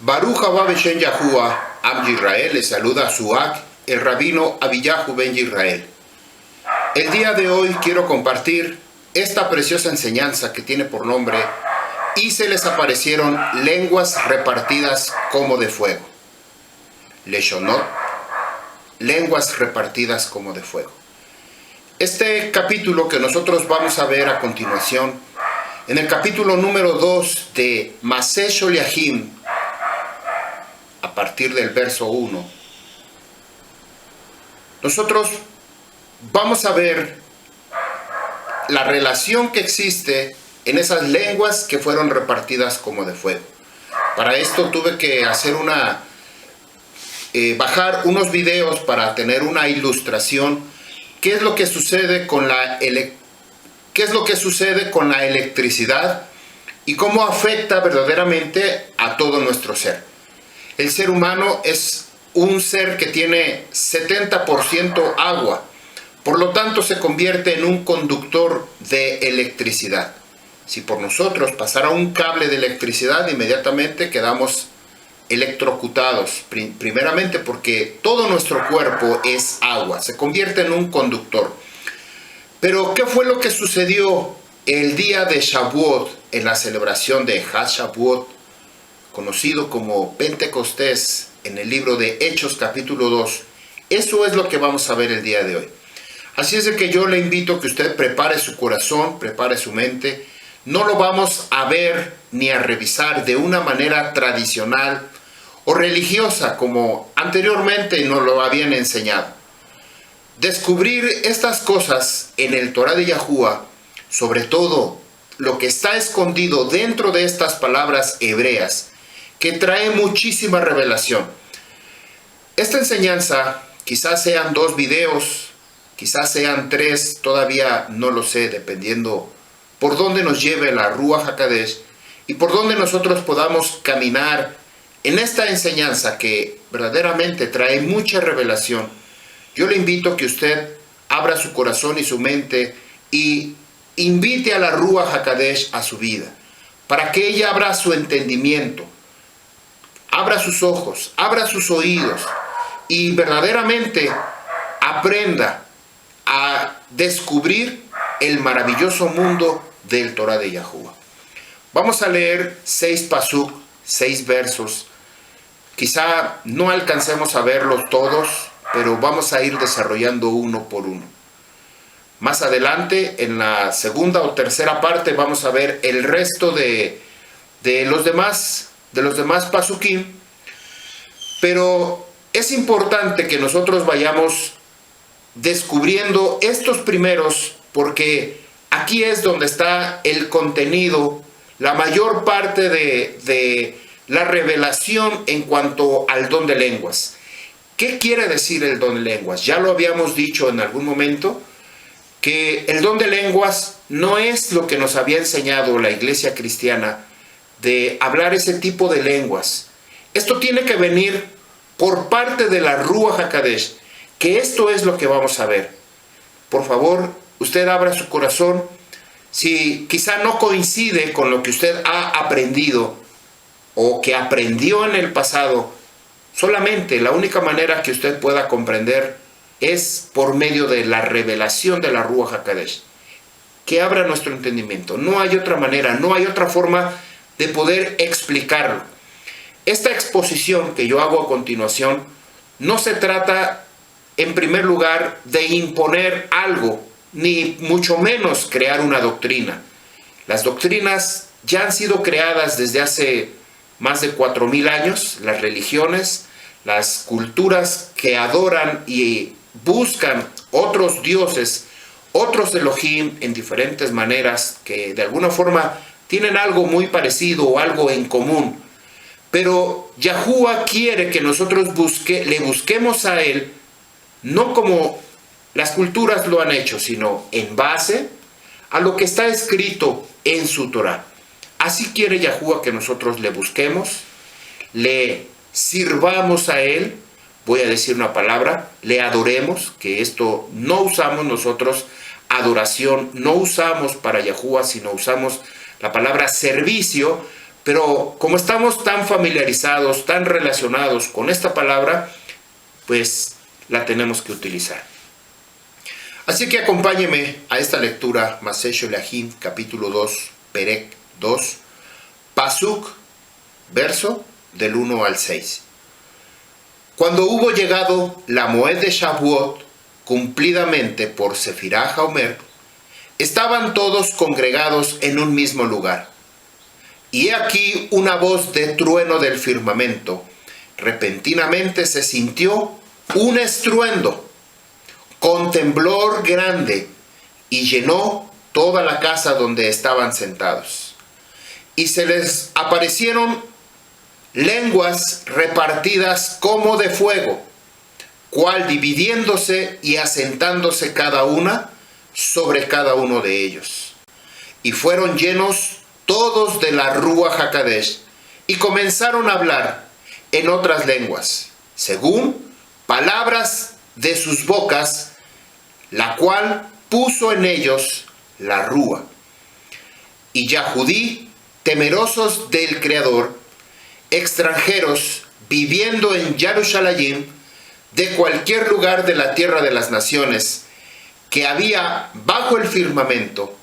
Baruch haba Beshem Yahuwah, Am Yisrael, le saluda a Suak, el rabino Abiyahu ben Yisrael. El día de hoy quiero compartir esta preciosa enseñanza que tiene por nombre "Y se les aparecieron lenguas repartidas como de fuego". Leshonot, lenguas repartidas como de fuego. Este capítulo que nosotros vamos a ver a continuación, en el capítulo número 2 de Maseh Sholiachim, a partir del verso 1, nosotros vamos a ver la relación que existe en esas lenguas que fueron repartidas como de fuego. Para esto tuve que hacer bajar unos videos para tener una ilustración. ¿Qué es lo que sucede con la electricidad y cómo afecta verdaderamente a todo nuestro ser? El ser humano es un ser que tiene 70% agua, por lo tanto se convierte en un conductor de electricidad. Si por nosotros pasara un cable de electricidad, inmediatamente quedamos electrocutados, primeramente porque todo nuestro cuerpo es agua, se convierte en un conductor. Pero ¿qué fue lo que sucedió el día de Shavuot, en la celebración de HaShavuot, conocido como Pentecostés, en el libro de Hechos capítulo 2? Eso es lo que vamos a ver el día de hoy. Así es de que yo le invito a que usted prepare su corazón, prepare su mente. No lo vamos a ver ni a revisar de una manera tradicional o religiosa como anteriormente nos lo habían enseñado. Descubrir estas cosas en el Torah de Yahuwah, sobre todo lo que está escondido dentro de estas palabras hebreas, que trae muchísima revelación. Esta enseñanza, quizás sean 2 videos, quizás sean 3, todavía no lo sé, dependiendo por dónde nos lleve la Ruach HaKodesh y por dónde nosotros podamos caminar en esta enseñanza que verdaderamente trae mucha revelación. Yo le invito a que usted abra su corazón y su mente y invite a la Ruach HaKodesh a su vida, para que ella abra su entendimiento, abra sus ojos, abra sus oídos y verdaderamente aprenda a descubrir el maravilloso mundo del Torah de Yahuwah. Vamos a leer 6 pasuk, 6 versos. Quizá no alcancemos a verlos todos, pero vamos a ir desarrollando uno por uno. Más adelante, en la segunda o tercera parte, vamos a ver el resto de los demás pasukim. Pero es importante que nosotros vayamos descubriendo estos primeros, porque aquí es donde está el contenido, la mayor parte de la revelación en cuanto al don de lenguas. ¿Qué quiere decir el don de lenguas? Ya lo habíamos dicho en algún momento, que el don de lenguas no es lo que nos había enseñado la iglesia cristiana, de hablar ese tipo de lenguas. Esto tiene que venir por parte de la Ruach HaKodesh, que esto es lo que vamos a ver. Por favor, usted abra su corazón. Si quizá no coincide con lo que usted ha aprendido o que aprendió en el pasado, solamente la única manera que usted pueda comprender es por medio de la revelación de la Ruach HaKodesh, que abra nuestro entendimiento. No hay otra manera, no hay otra forma de poder explicarlo. Esta exposición que yo hago a continuación no se trata, en primer lugar, de imponer algo, ni mucho menos crear una doctrina. Las doctrinas ya han sido creadas desde hace más de 4000 años. Las religiones, las culturas que adoran y buscan otros dioses, otros Elohim en diferentes maneras, que de alguna forma tienen algo muy parecido o algo en común. Pero Yahuwah quiere que nosotros le busquemos a Él, no como las culturas lo han hecho, sino en base a lo que está escrito en su Torah. Así quiere Yahuwah que nosotros le busquemos, le sirvamos a Él, voy a decir una palabra, le adoremos, que esto no usamos nosotros, adoración, no usamos para Yahuwah, sino usamos la palabra servicio, Pero como estamos tan familiarizados, tan relacionados con esta palabra, pues la tenemos que utilizar. Así que acompáñeme a esta lectura, Maseh Sholaim, capítulo 2, Perek 2, Pasuk, verso del 1 al 6. Cuando hubo llegado la Moed de Shavuot, cumplidamente por Sefirá Haomer, estaban todos congregados en un mismo lugar. Y he aquí una voz de trueno del firmamento. Repentinamente se sintió un estruendo, con temblor grande, y llenó toda la casa donde estaban sentados. Y se les aparecieron lenguas repartidas como de fuego, cual dividiéndose y asentándose cada una sobre cada uno de ellos. Y fueron llenos todos de la Ruach HaKadosh, y comenzaron a hablar en otras lenguas, según palabras de sus bocas, la cual puso en ellos la Rúa. Y Yahudí, temerosos del Creador, extranjeros viviendo en Jerusalén, de cualquier lugar de la tierra de las naciones que había bajo el firmamento.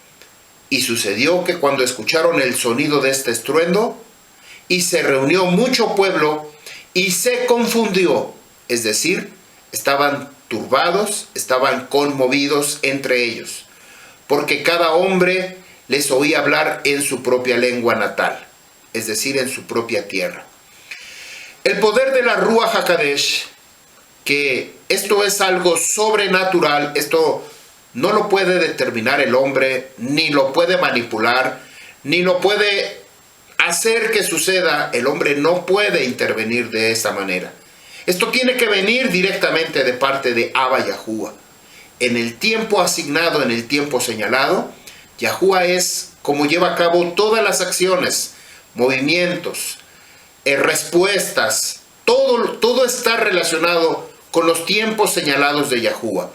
Y sucedió que cuando escucharon el sonido de este estruendo, y se reunió mucho pueblo, y se confundió, es decir, estaban turbados, estaban conmovidos entre ellos, porque cada hombre les oía hablar en su propia lengua natal, es decir, en su propia tierra. El poder de la Ruach HaKadosh, que esto es algo sobrenatural, esto no lo puede determinar el hombre, ni lo puede manipular, ni lo puede hacer que suceda. El hombre no puede intervenir de esa manera. Esto tiene que venir directamente de parte de Abba Yahuwah. En el tiempo asignado, en el tiempo señalado, Yahuwah es como lleva a cabo todas las acciones, movimientos, respuestas, todo está relacionado con los tiempos señalados de Yahuwah.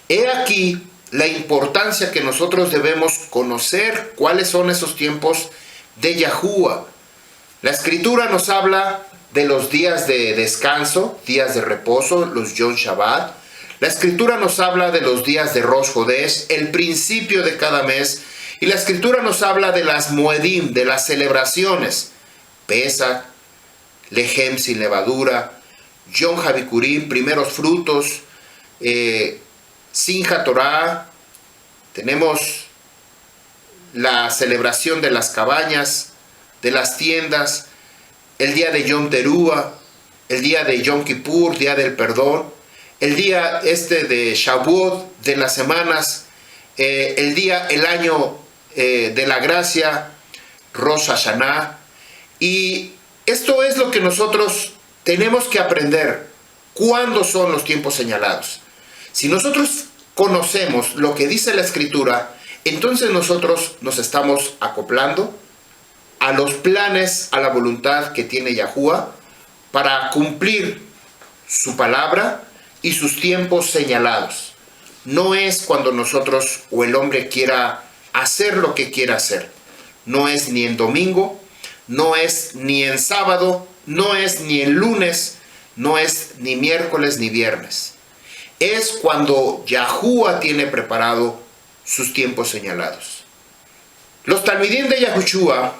He aquí la importancia que nosotros debemos conocer cuáles son esos tiempos de Yahuwah. La Escritura nos habla de los días de descanso, días de reposo, los Yom Shabbat. La Escritura nos habla de los días de Rosh Hodesh, el principio de cada mes. Y la Escritura nos habla de las Moedim, de las celebraciones. Pesach, Lehem sin levadura, Yom HaBikurim, primeros frutos, Simchat Torah. Tenemos la celebración de las cabañas, de las tiendas, el día de Yom Teruah, el día de Yom Kippur, día del perdón, el día de Shavuot, de las semanas, el año de la gracia, Rosh Hashanah. Y esto es lo que nosotros tenemos que aprender. ¿Cuándo son los tiempos señalados? Si nosotros conocemos lo que dice la Escritura, entonces nosotros nos estamos acoplando a los planes, a la voluntad que tiene Yahuwah para cumplir su palabra y sus tiempos señalados. No es cuando nosotros o el hombre quiera hacer lo que quiera hacer. No es ni en domingo, no es ni en sábado, no es ni en lunes, no es ni miércoles ni viernes. Es cuando Yahuwah tiene preparado sus tiempos señalados. Los talmidim de Yahushua,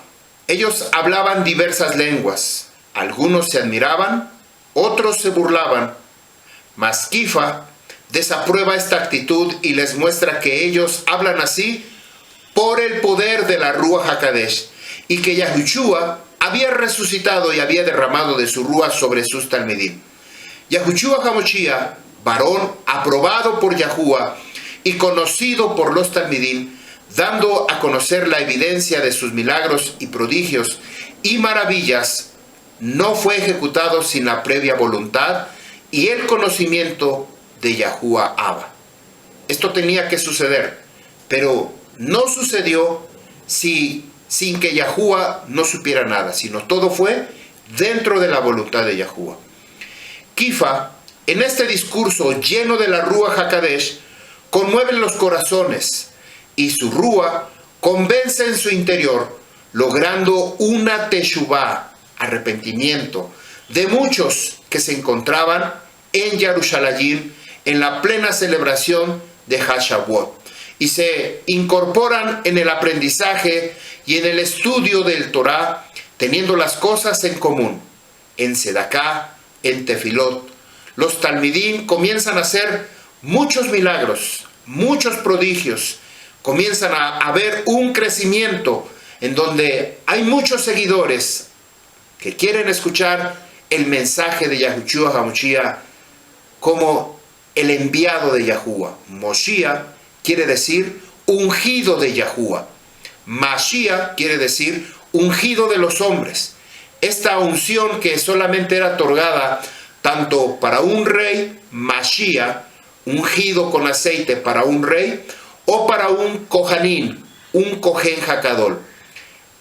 ellos hablaban diversas lenguas. Algunos se admiraban, otros se burlaban. Mas Kifa desaprueba esta actitud y les muestra que ellos hablan así por el poder de la Ruach HaKadosh, y que Yahushua había resucitado y había derramado de su Ruach sobre sus talmidim. Yahushua HaMoshiach, varón aprobado por Yahuwah y conocido por los talmidim, dando a conocer la evidencia de sus milagros y prodigios y maravillas, no fue ejecutado sin la previa voluntad y el conocimiento de Yahuwah Abba. Esto tenía que suceder, pero no sucedió sin que Yahuwah no supiera nada, sino todo fue dentro de la voluntad de Yahuwah. Kifa, en este discurso lleno de la Ruach HaKadosh, conmueve los corazones, y su Ruach convence en su interior logrando una teshuvá, arrepentimiento, de muchos que se encontraban en Jerusalén en la plena celebración de Shavuot y se incorporan en el aprendizaje y en el estudio del Torá, teniendo las cosas en común, en Sedaká, en Tefilot. Los talmidim comienzan a hacer muchos milagros, muchos prodigios, comienzan a haber un crecimiento en donde hay muchos seguidores que quieren escuchar el mensaje de Yahushua HaMashiach como el enviado de Yahuwah. Moshiach quiere decir ungido de Yahuwah. Mashiach quiere decir ungido de los hombres. Esta unción que solamente era otorgada tanto para un rey, Mashiach, ungido con aceite para un rey, o para un Kohanim, un Kohen Hakadol.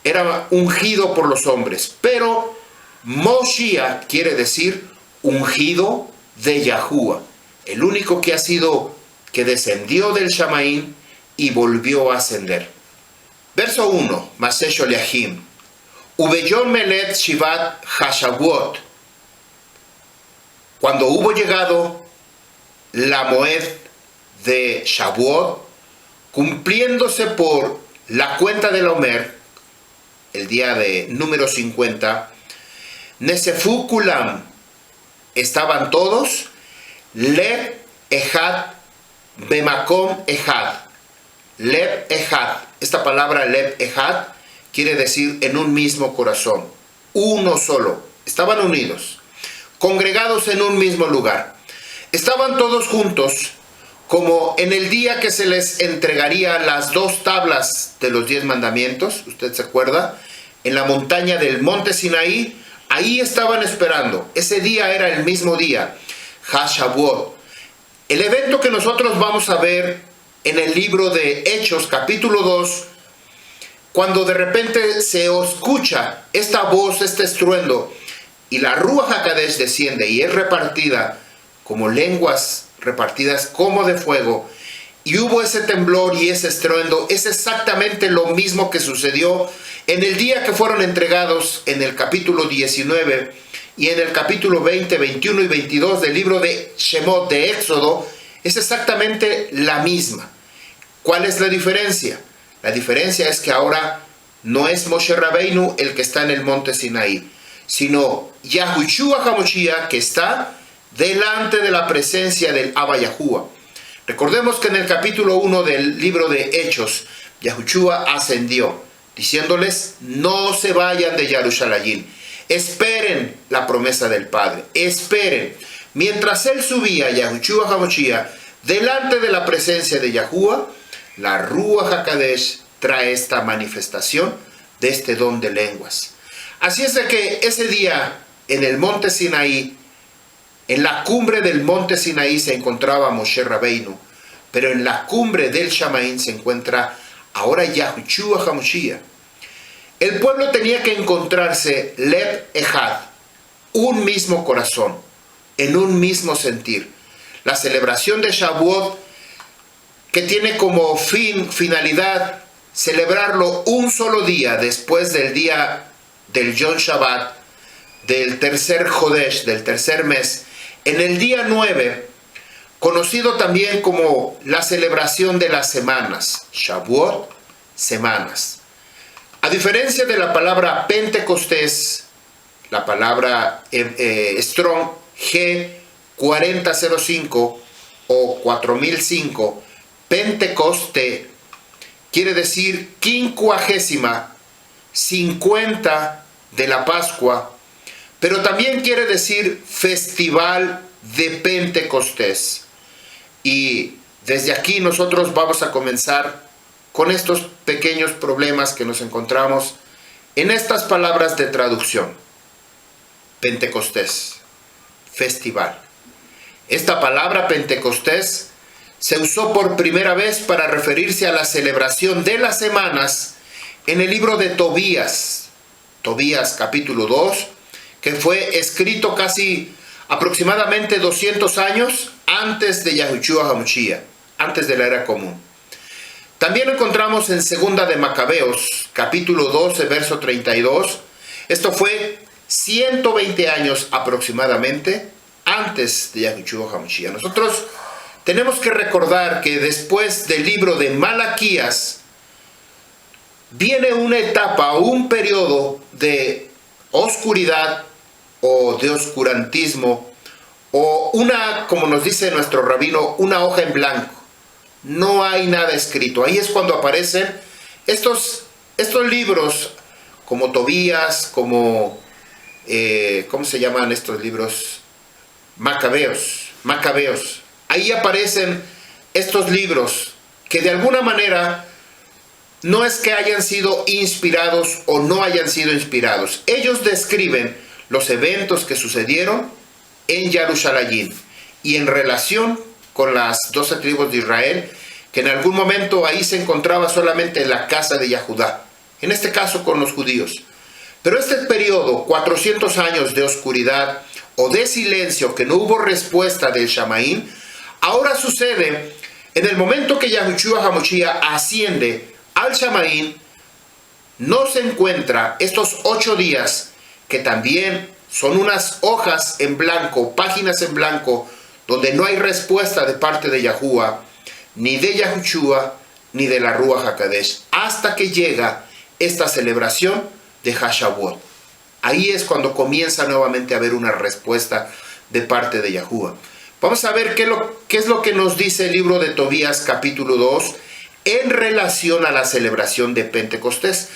Era ungido por los hombres. Pero Moshiach quiere decir ungido de Yahuwah, el único que descendió del Shamaín y volvió a ascender. Verso 1, Maseh Sholiachim. Ubeyom Melet Shivat HaShavuot. Cuando hubo llegado la Moed de Shavuot, cumpliéndose por la cuenta del Omer, el día de número 50, Nesefu Kulam, estaban todos, Lev Echad Bemakom Echad. Lev Echad, esta palabra Lev Echad quiere decir en un mismo corazón, uno solo. Estaban unidos, congregados en un mismo lugar. Estaban todos juntos, como en el día que se les entregaría las 2 tablas de los 10 mandamientos, ¿usted se acuerda? En la montaña del monte Sinaí, ahí estaban esperando. Ese día era el mismo día, HaShavuot. El evento que nosotros vamos a ver en el libro de Hechos, capítulo 2, cuando de repente se escucha esta voz, este estruendo, y la Ruach HaKadosh desciende y es repartida como lenguas repartidas como de fuego, y hubo ese temblor y ese estruendo, es exactamente lo mismo que sucedió en el día que fueron entregados en el capítulo 19 y en el capítulo 20, 21 y 22 del libro de Shemot, de Éxodo. Es exactamente la misma. ¿Cuál es la diferencia? La diferencia es que ahora no es Moshe Rabbeinu el que está en el monte Sinaí, sino Yahushua HaMashiach, que está delante de la presencia del Abba Yahuwah. Recordemos que en el capítulo 1 del libro de Hechos, Yahushua ascendió, diciéndoles, no se vayan de Jerusalén, esperen la promesa del Padre, esperen. Mientras él subía, Yahushua HaMashiach, delante de la presencia de Yahuwah, la Ruach HaKadosh trae esta manifestación de este don de lenguas. Así es de que ese día, en el monte Sinaí, en la cumbre del monte Sinaí se encontraba Moshe Rabbeinu, pero en la cumbre del Shamaín se encuentra ahora Yahushua HaMashiach. El pueblo tenía que encontrarse Lev Echad, un mismo corazón, en un mismo sentir. La celebración de Shavuot, que tiene como finalidad celebrarlo un solo día después del día del Yom Shabbat, del tercer Jodesh, del tercer mes, en el día 9, conocido también como la celebración de las semanas, Shavuot, semanas. A diferencia de la palabra Pentecostés, la palabra Strong G4005 o 4005, Pentecoste quiere decir 50, 50 de la Pascua, pero también quiere decir festival de Pentecostés. Y desde aquí nosotros vamos a comenzar con estos pequeños problemas que nos encontramos en estas palabras de traducción. Pentecostés, festival. Esta palabra Pentecostés se usó por primera vez para referirse a la celebración de las semanas en el libro de Tobías, Tobías capítulo 2, que fue escrito casi aproximadamente 200 años antes de Yahushua HaMashiach, antes de la era común. También encontramos en Segunda de Macabeos, capítulo 12, verso 32. Esto fue 120 años aproximadamente antes de Yahushua HaMashiach. Nosotros tenemos que recordar que después del libro de Malaquías viene una etapa, un periodo de oscuridad o de oscurantismo, o una, como nos dice nuestro rabino, una hoja en blanco. No hay nada escrito. Ahí es cuando aparecen estos libros, como Tobías, como, ¿cómo se llaman estos libros? Macabeos. Ahí aparecen estos libros que de alguna manera no es que hayan sido inspirados o no hayan sido inspirados. Ellos describen los eventos que sucedieron en Jerusalén y en relación con las 12 tribus de Israel, que en algún momento ahí se encontraba solamente la casa de Yahudá, en este caso con los judíos. Pero este periodo, 400 años de oscuridad o de silencio, que no hubo respuesta del Shamaín, ahora sucede en el momento que Yahushua HaMashiach asciende al Shamaín. No se encuentra estos 8 días, que también son unas hojas en blanco, páginas en blanco, donde no hay respuesta de parte de Yahuwah, ni de Yahushua, ni de la Ruach HaKodesh, hasta que llega esta celebración de Hashavuot. Ahí es cuando comienza nuevamente a haber una respuesta de parte de Yahuwah. Vamos a ver qué es lo que nos dice el libro de Tobías capítulo 2 en relación a la celebración de Pentecostés.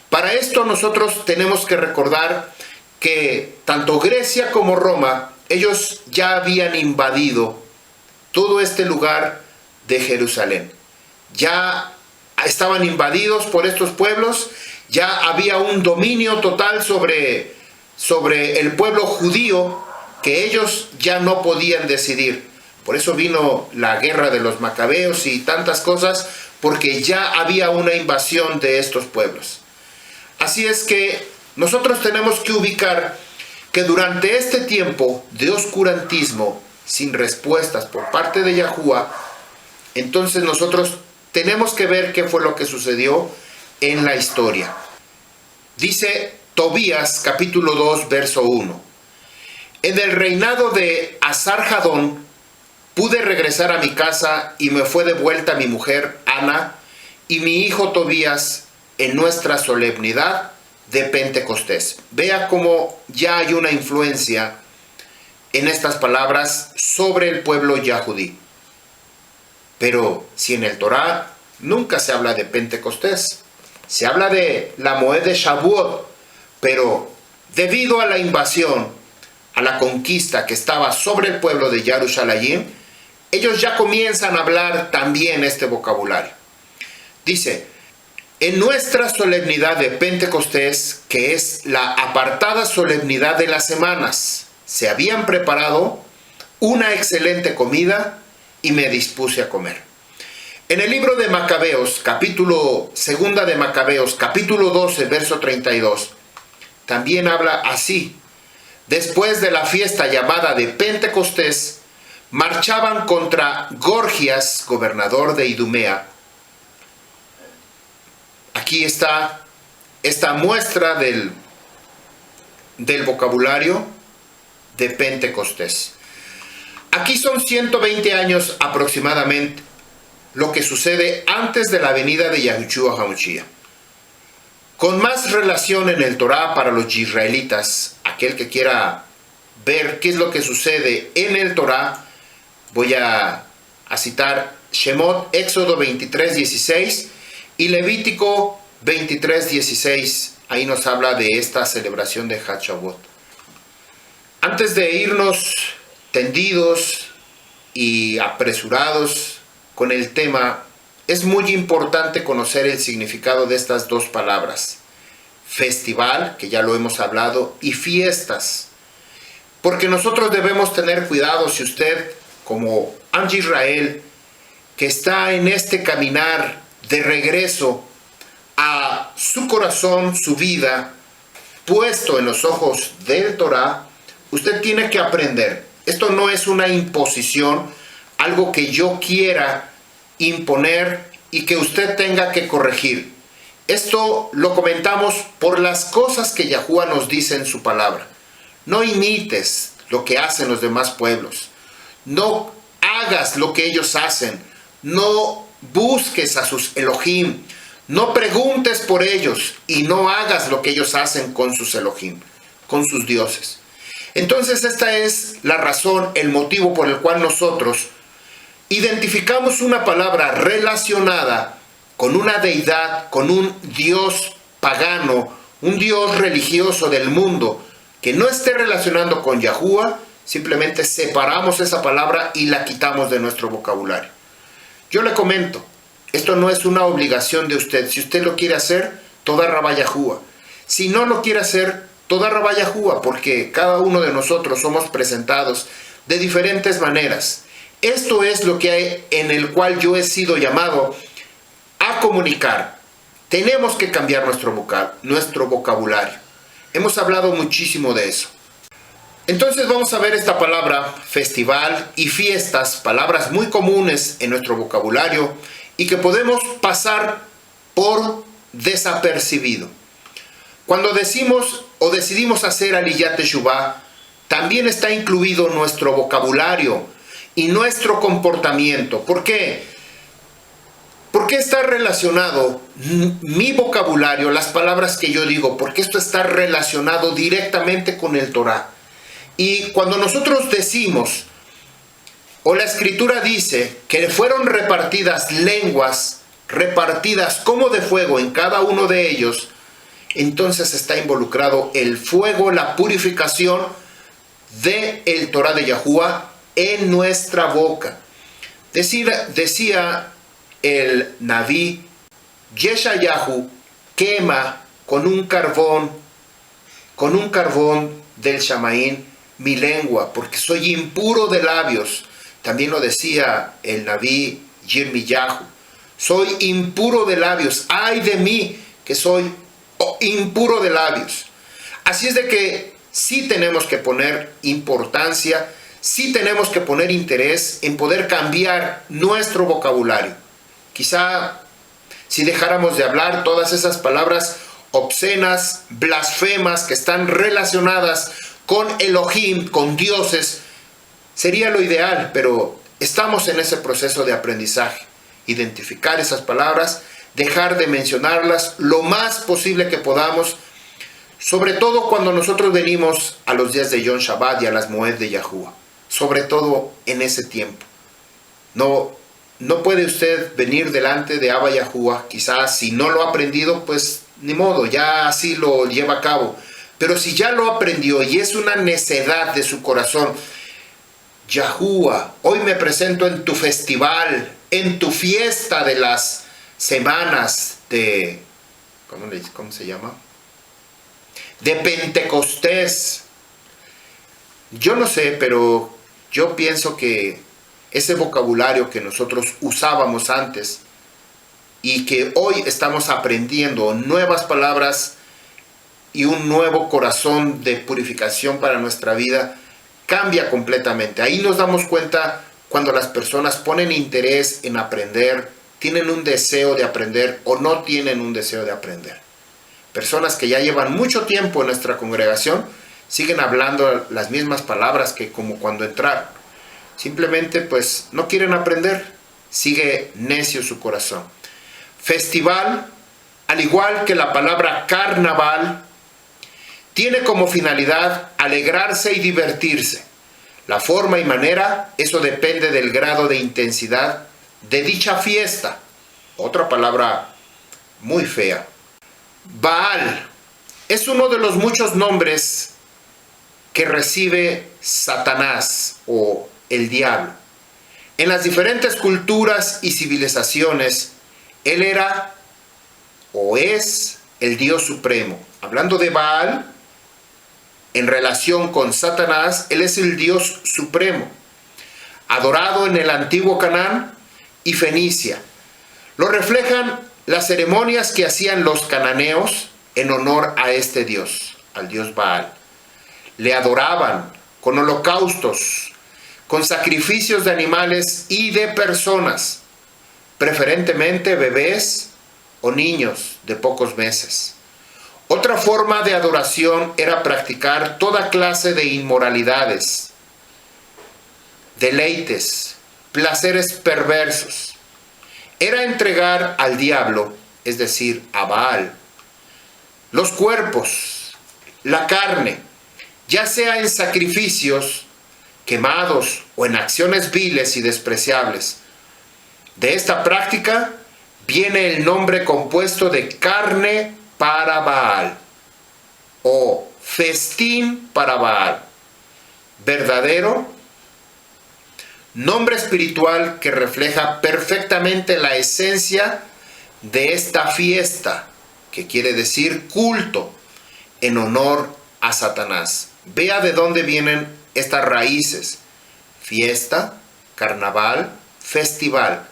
Para esto nosotros tenemos que recordar que tanto Grecia como Roma, ellos ya habían invadido todo este lugar de Jerusalén. Ya estaban invadidos por estos pueblos, ya había un dominio total sobre el pueblo judío, que ellos ya no podían decidir. Por eso vino la guerra de los macabeos y tantas cosas, porque ya había una invasión de estos pueblos. Así es que nosotros tenemos que ubicar que durante este tiempo de oscurantismo, sin respuestas por parte de Yahuwah, entonces nosotros tenemos que ver qué fue lo que sucedió en la historia. Dice Tobías capítulo 2 verso 1. En el reinado de Asarjadón pude regresar a mi casa y me fue de vuelta mi mujer Ana y mi hijo Tobías en nuestra solemnidad de Pentecostés. Vea cómo ya hay una influencia en estas palabras sobre el pueblo yahudí. Pero si en el Torá nunca se habla de Pentecostés, se habla de la Moed de Shavuot, pero debido a la invasión, a la conquista que estaba sobre el pueblo de Jerusalén, ellos ya comienzan a hablar también este vocabulario. Dice, en nuestra solemnidad de Pentecostés, que es la apartada solemnidad de las semanas, se habían preparado una excelente comida y me dispuse a comer. En el libro de Macabeos, segunda de Macabeos, capítulo 12, verso 32, también habla así. Después de la fiesta llamada de Pentecostés, marchaban contra Gorgias, gobernador de Idumea. Aquí está esta muestra del vocabulario de Pentecostés. Aquí son 120 años aproximadamente lo que sucede antes de la venida de Yahushua HaMashiach. Con más relación en el Torá para los israelitas, aquel que quiera ver qué es lo que sucede en el Torá, voy a citar Shemot, Éxodo 23, 16 y Levítico 23, 16. Ahí nos habla de esta celebración de Hashavuot. Antes de irnos tendidos y apresurados con el tema, es muy importante conocer el significado de estas dos palabras. Festival, que ya lo hemos hablado, y fiestas. Porque nosotros debemos tener cuidado si usted, como Am Israel, que está en este caminar de regreso a su corazón, su vida, puesto en los ojos del Torá, usted tiene que aprender. Esto no es una imposición, algo que yo quiera imponer y que usted tenga que corregir. Esto lo comentamos por las cosas que Yahuwah nos dice en su palabra. No imites lo que hacen los demás pueblos. No hagas lo que ellos hacen. No busques a sus Elohim. No preguntes por ellos y no hagas lo que ellos hacen con sus Elohim, con sus dioses. Entonces esta es la razón, el motivo por el cual nosotros identificamos una palabra relacionada con una deidad, con un dios pagano, un dios religioso del mundo, que no esté relacionando con Yahuwah, simplemente separamos esa palabra y la quitamos de nuestro vocabulario. Yo le comento, esto no es una obligación de usted. Si usted lo quiere hacer, toda Rabá Yahuwah. Si no lo quiere hacer, toda Rabá Yahuwah, porque cada uno de nosotros somos presentados de diferentes maneras. Esto es lo que hay, en el cual yo he sido llamado a comunicar. Tenemos que cambiar nuestro vocabulario. Hemos hablado muchísimo de eso. Entonces vamos a ver esta palabra festival y fiestas, palabras muy comunes en nuestro vocabulario y que podemos pasar por desapercibido. Cuando decimos o decidimos hacer Aliyat Teshuvah, también está incluido nuestro vocabulario y nuestro comportamiento. ¿Por qué? ¿Por qué está relacionado mi vocabulario, las palabras que yo digo? Porque esto está relacionado directamente con el Torah. Y cuando nosotros decimos, o la Escritura dice, que fueron repartidas lenguas, repartidas como de fuego en cada uno de ellos, entonces está involucrado el fuego, la purificación del Torah de Yahuwah en nuestra boca. Decía el Naví, Yeshayahu quema con un carbón del Shamaín mi lengua, porque soy impuro de labios. También lo decía el Naví Yirmiyahu, soy impuro de labios, ay de mí que soy impuro de labios. Así es de que sí tenemos que poner importancia, sí tenemos que poner interés en poder cambiar nuestro vocabulario. Quizá si dejáramos de hablar todas esas palabras obscenas, blasfemas, que están relacionadas con Elohim, con dioses, sería lo ideal, pero estamos en ese proceso de aprendizaje. Identificar esas palabras, dejar de mencionarlas lo más posible que podamos, sobre todo cuando nosotros venimos a los días de Yom Shabbat y a las Moed de Yahuwah, sobre todo en ese tiempo. No puede usted venir delante de Abba Yahuwah, quizás si no lo ha aprendido, pues ni modo, ya así lo lleva a cabo. Pero si ya lo aprendió y es una necedad de su corazón, Yahuwah, hoy me presento en tu festival, en tu fiesta de las semanas de, ¿cómo se llama? De Pentecostés. Yo no sé, pero yo pienso que ese vocabulario que nosotros usábamos antes y que hoy estamos aprendiendo nuevas palabras y un nuevo corazón de purificación para nuestra vida, cambia completamente. Ahí nos damos cuenta cuando las personas ponen interés en aprender, tienen un deseo de aprender o no tienen un deseo de aprender. Personas que ya llevan mucho tiempo en nuestra congregación siguen hablando las mismas palabras que como cuando entraron. Simplemente pues no quieren aprender, sigue necio su corazón. Festival, al igual que la palabra carnaval, tiene como finalidad alegrarse y divertirse. La forma y manera, eso depende del grado de intensidad de dicha fiesta. Otra palabra muy fea. Baal es uno de los muchos nombres que recibe Satanás o el diablo. En las diferentes culturas y civilizaciones, él era o es el Dios supremo. Hablando de Baal, en relación con Satanás, él es el Dios supremo, adorado en el antiguo Canaán y Fenicia. Lo reflejan las ceremonias que hacían los cananeos en honor a este Dios, al Dios Baal. Le adoraban con holocaustos, con sacrificios de animales y de personas preferentemente bebés o niños de pocos meses. Otra forma de adoración era practicar toda clase de inmoralidades, deleites, placeres perversos. Era entregar al diablo, es decir, a Baal, los cuerpos, la carne, ya sea en sacrificios quemados o en acciones viles y despreciables. De esta práctica viene el nombre compuesto de carne para Baal o festín para Baal. Verdadero nombre espiritual que refleja perfectamente la esencia de esta fiesta, que quiere decir culto en honor a Satanás. Vea de dónde vienen estas raíces: fiesta, carnaval, festival.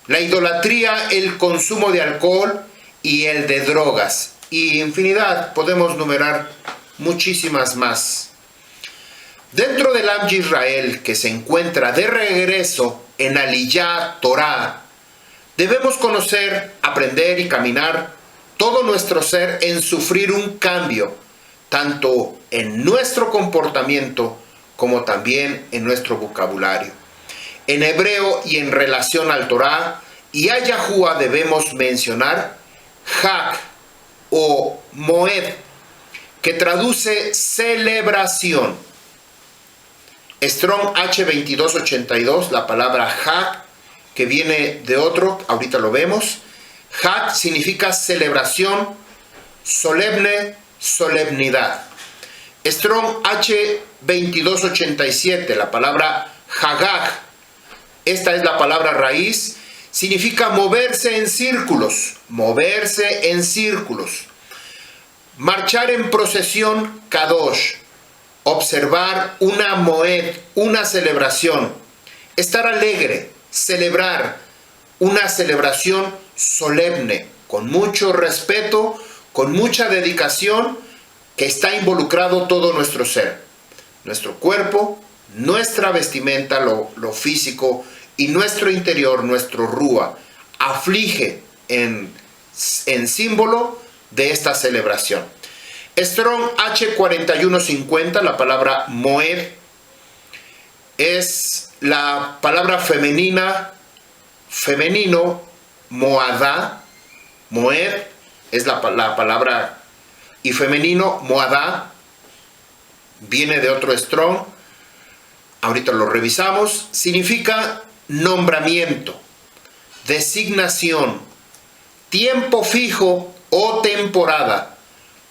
La idolatría, el consumo de alcohol y el de drogas. Y infinidad, podemos numerar muchísimas más. Dentro del Am Yisrael, que se encuentra de regreso en Aliyah Torah, debemos conocer, aprender y caminar todo nuestro ser en sufrir un cambio, tanto en nuestro comportamiento como también en nuestro vocabulario. En hebreo y en relación al Torah y a Yahuwah debemos mencionar Hag o Moed, que traduce celebración. Strong H2282, la palabra Hag, que viene de otro, ahorita lo vemos. Hag significa celebración, solemne, solemnidad. Strong H2287, la palabra Hagag, esta es la palabra raíz, significa moverse en círculos, moverse en círculos. Marchar en procesión, Kadosh. Observar una moed, una celebración. Estar alegre, celebrar una celebración solemne, con mucho respeto, con mucha dedicación, que está involucrado todo nuestro ser. Nuestro cuerpo, nuestra vestimenta, lo físico, y nuestro interior, nuestro Rúa, aflige en símbolo de esta celebración. Strong H4150, la palabra Moed, es la palabra femenino, Moadá. Moed es la palabra, y femenino, Moadá, viene de otro Strong, ahorita lo revisamos, significa nombramiento, designación, tiempo fijo o temporada,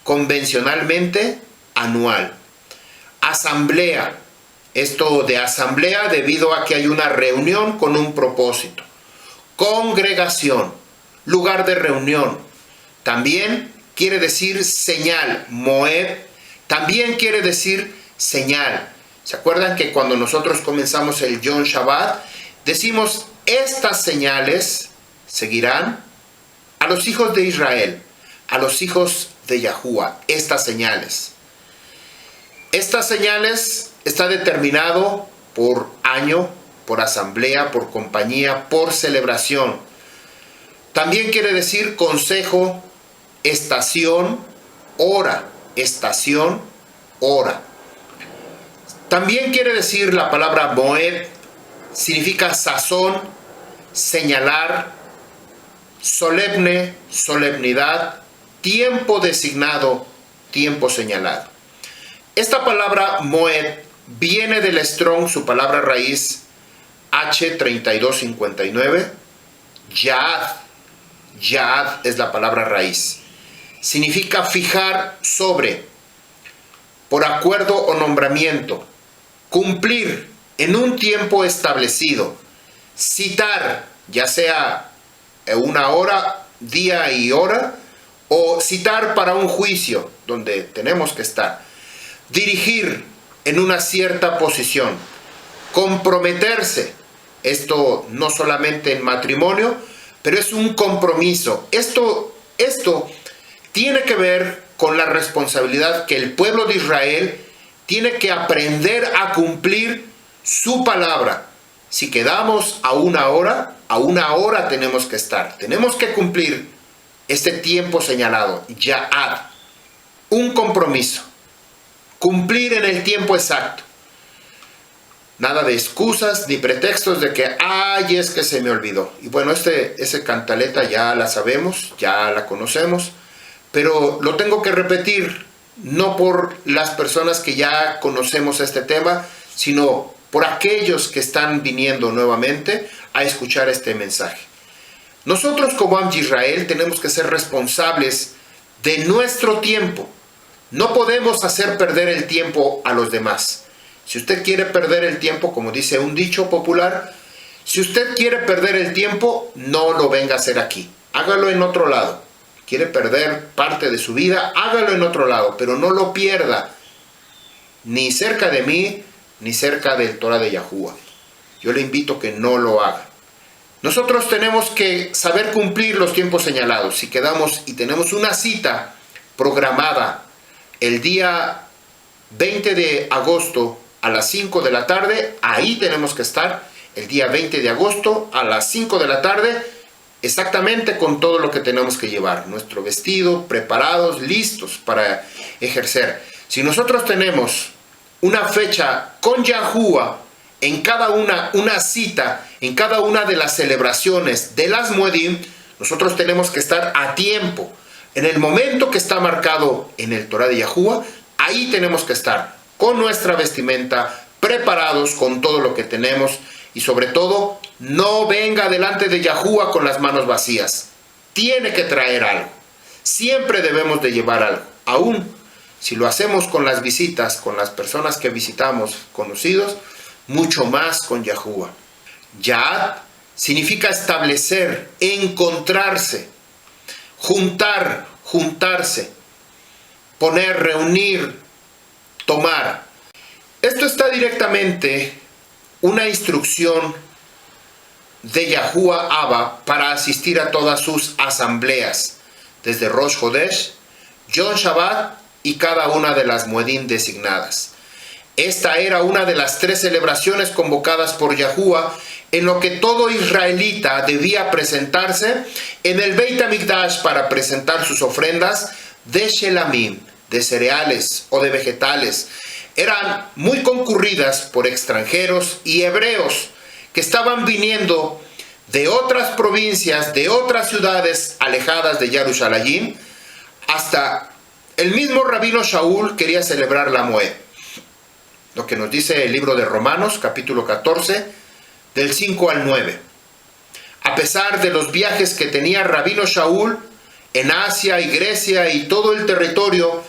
convencionalmente anual. Asamblea, esto de asamblea debido a que hay una reunión con un propósito. Congregación, lugar de reunión. También quiere decir señal, Moed, también quiere decir señal. ¿Se acuerdan que cuando nosotros comenzamos el Yom Shabbat, decimos estas señales seguirán a los hijos de Israel, a los hijos de Yahuwah, estas señales? Estas señales está determinado por año, por asamblea, por compañía, por celebración. También quiere decir consejo, estación, hora, estación, hora. También quiere decir la palabra Moed, significa sazón, señalar, solemne, solemnidad, tiempo designado, tiempo señalado. Esta palabra Moed viene del Strong, su palabra raíz H3259. Yad es la palabra raíz. Significa fijar sobre, por acuerdo o nombramiento, cumplir en un tiempo establecido, citar, ya sea una hora, día y hora, o citar para un juicio donde tenemos que estar, dirigir en una cierta posición, comprometerse, esto no solamente en matrimonio, pero es un compromiso. Esto tiene que ver con la responsabilidad que el pueblo de Israel tiene que aprender a cumplir su palabra, Si quedamos a una hora tenemos que estar. Tenemos que cumplir este tiempo señalado, ya'ad, un compromiso, cumplir en el tiempo exacto. Nada de excusas ni pretextos de que, ay, es que se me olvidó. Y bueno, ese cantaleta ya la sabemos, ya la conocemos, pero lo tengo que repetir, no por las personas que ya conocemos este tema, sino por aquellos que están viniendo nuevamente a escuchar este mensaje. Nosotros como Am Yisrael tenemos que ser responsables de nuestro tiempo. No podemos hacer perder el tiempo a los demás. Si usted quiere perder el tiempo, como dice un dicho popular, si usted quiere perder el tiempo, no lo venga a hacer aquí. Hágalo en otro lado. Quiere perder parte de su vida, hágalo en otro lado, pero no lo pierda. Ni cerca de mí, ni cerca del Torah de Yahuwah. Yo le invito a que no lo haga. Nosotros tenemos que saber cumplir los tiempos señalados. Si quedamos y tenemos una cita programada el día 20 de agosto a las 5 de la tarde, ahí tenemos que estar el día 20 de agosto a las 5 de la tarde, exactamente con todo lo que tenemos que llevar, nuestro vestido, preparados, listos para ejercer. Si nosotros tenemos una fecha con Yahuwah, en cada una cita, en cada una de las celebraciones de las Moedim, nosotros tenemos que estar a tiempo. En el momento que está marcado en el Torah de Yahuwah, ahí tenemos que estar con nuestra vestimenta, preparados con todo lo que tenemos y sobre todo, no venga delante de Yahuwah con las manos vacías. Tiene que traer algo. Siempre debemos de llevar algo. Aún si lo hacemos con las visitas, con las personas que visitamos, conocidos, mucho más con Yahuwah. Ya'ad significa establecer, encontrarse, juntarse, poner, reunir, tomar. Esto está directamente una instrucción de Yahuwah Abba para asistir a todas sus asambleas, desde Rosh Hodesh, Yom Shabbat y cada una de las Moedim designadas. Esta era una de las 3 celebraciones convocadas por Yahuwah en lo que todo israelita debía presentarse en el Beit HaMikdash para presentar sus ofrendas de shelamim, de cereales o de vegetales. Eran muy concurridas por extranjeros y hebreos que estaban viniendo de otras provincias, de otras ciudades alejadas de Jerusalén. Hasta el mismo Rabino Shaul quería celebrar la Moed. Lo que nos dice el libro de Romanos, capítulo 14, del 5 al 9. A pesar de los viajes que tenía Rabino Shaul en Asia y Grecia y todo el territorio,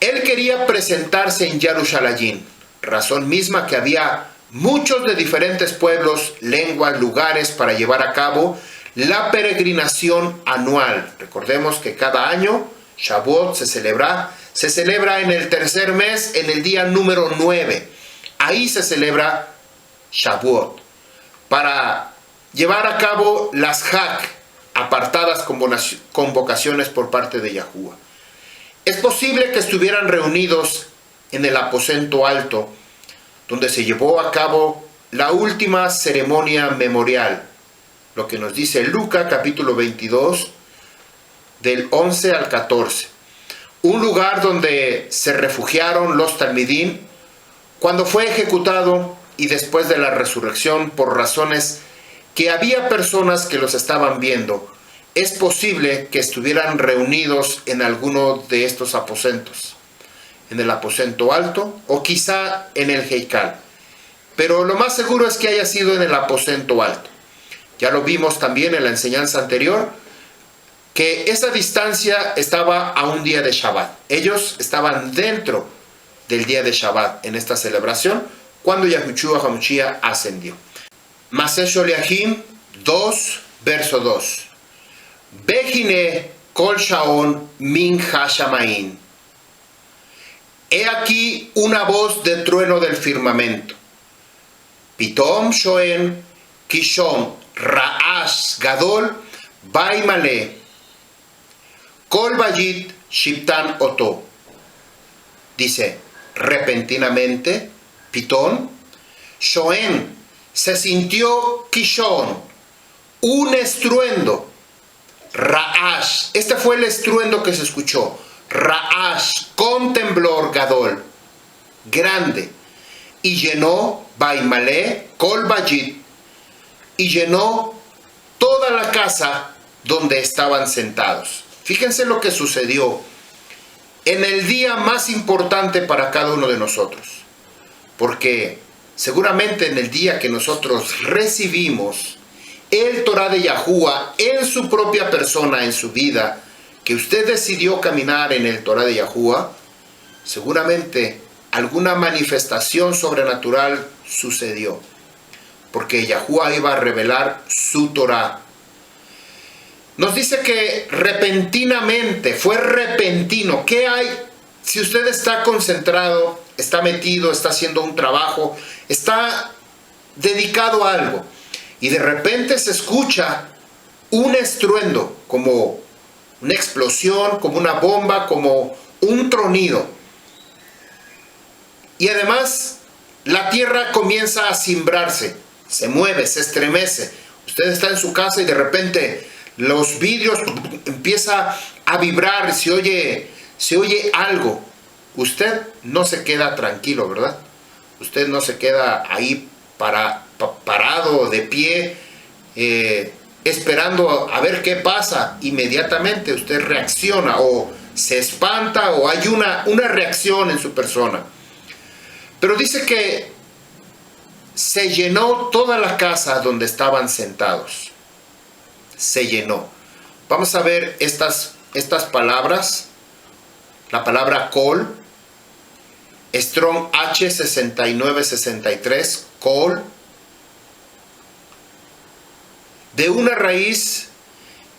él quería presentarse en Jerusalén, razón misma que había muchos de diferentes pueblos, lenguas, lugares para llevar a cabo la peregrinación anual. Recordemos que cada año Shavuot se celebra en el tercer mes, en el día número 9. Ahí se celebra Shavuot, para llevar a cabo las Hak, apartadas convocaciones por parte de Yahuwah. Es posible que estuvieran reunidos en el aposento alto, donde se llevó a cabo la última ceremonia memorial, lo que nos dice Lucas capítulo 22, del 11 al 14. Un lugar donde se refugiaron los talmidín cuando fue ejecutado y después de la resurrección por razones que había personas que los estaban viendo. Es posible que estuvieran reunidos en alguno de estos aposentos, en el aposento alto o quizá en el Heikal. Pero lo más seguro es que haya sido en el aposento alto. Ya lo vimos también en la enseñanza anterior, que esa distancia estaba a un día de Shabbat. Ellos estaban dentro del día de Shabbat en esta celebración, cuando Yahushua HaMashiach ascendió. Masesh Sholiachim 2, verso 2. Behine kol shaon min hashamain. He aquí una voz de trueno del firmamento. Pitom shoen kishon ra'ash gadol baimale. Kol bayit shiptan oto. Dice, repentinamente, Pitón, shoen, se sintió Kishón, un estruendo. Ra'ash, este fue el estruendo que se escuchó. Ra'ash, con temblor gadol, grande. Y llenó Baimalé, Kol Bayit, y llenó toda la casa donde estaban sentados. Fíjense lo que sucedió en el día más importante para cada uno de nosotros. Porque seguramente en el día que nosotros recibimos el Torah de Yahuwah en su propia persona, en su vida, que usted decidió caminar en el Torah de Yahuwah, seguramente alguna manifestación sobrenatural sucedió. Porque Yahuwah iba a revelar su Torah. Nos dice que repentinamente, fue repentino. ¿Qué hay? Si usted está concentrado, está metido, está haciendo un trabajo, está dedicado a algo, y de repente se escucha un estruendo, como una explosión, como una bomba, como un tronido. Y además la tierra comienza a cimbrarse, se mueve, se estremece. Usted está en su casa y de repente los vidrios empieza a vibrar, se oye algo. Usted no se queda tranquilo, ¿verdad? Usted no se queda ahí parado, de pie, esperando a ver qué pasa. Inmediatamente usted reacciona, o se espanta, o hay una reacción en su persona. Pero dice que se llenó toda la casa donde estaban sentados. Se llenó. Vamos a ver estas palabras. La palabra kol, Strong H6963, kol, de una raíz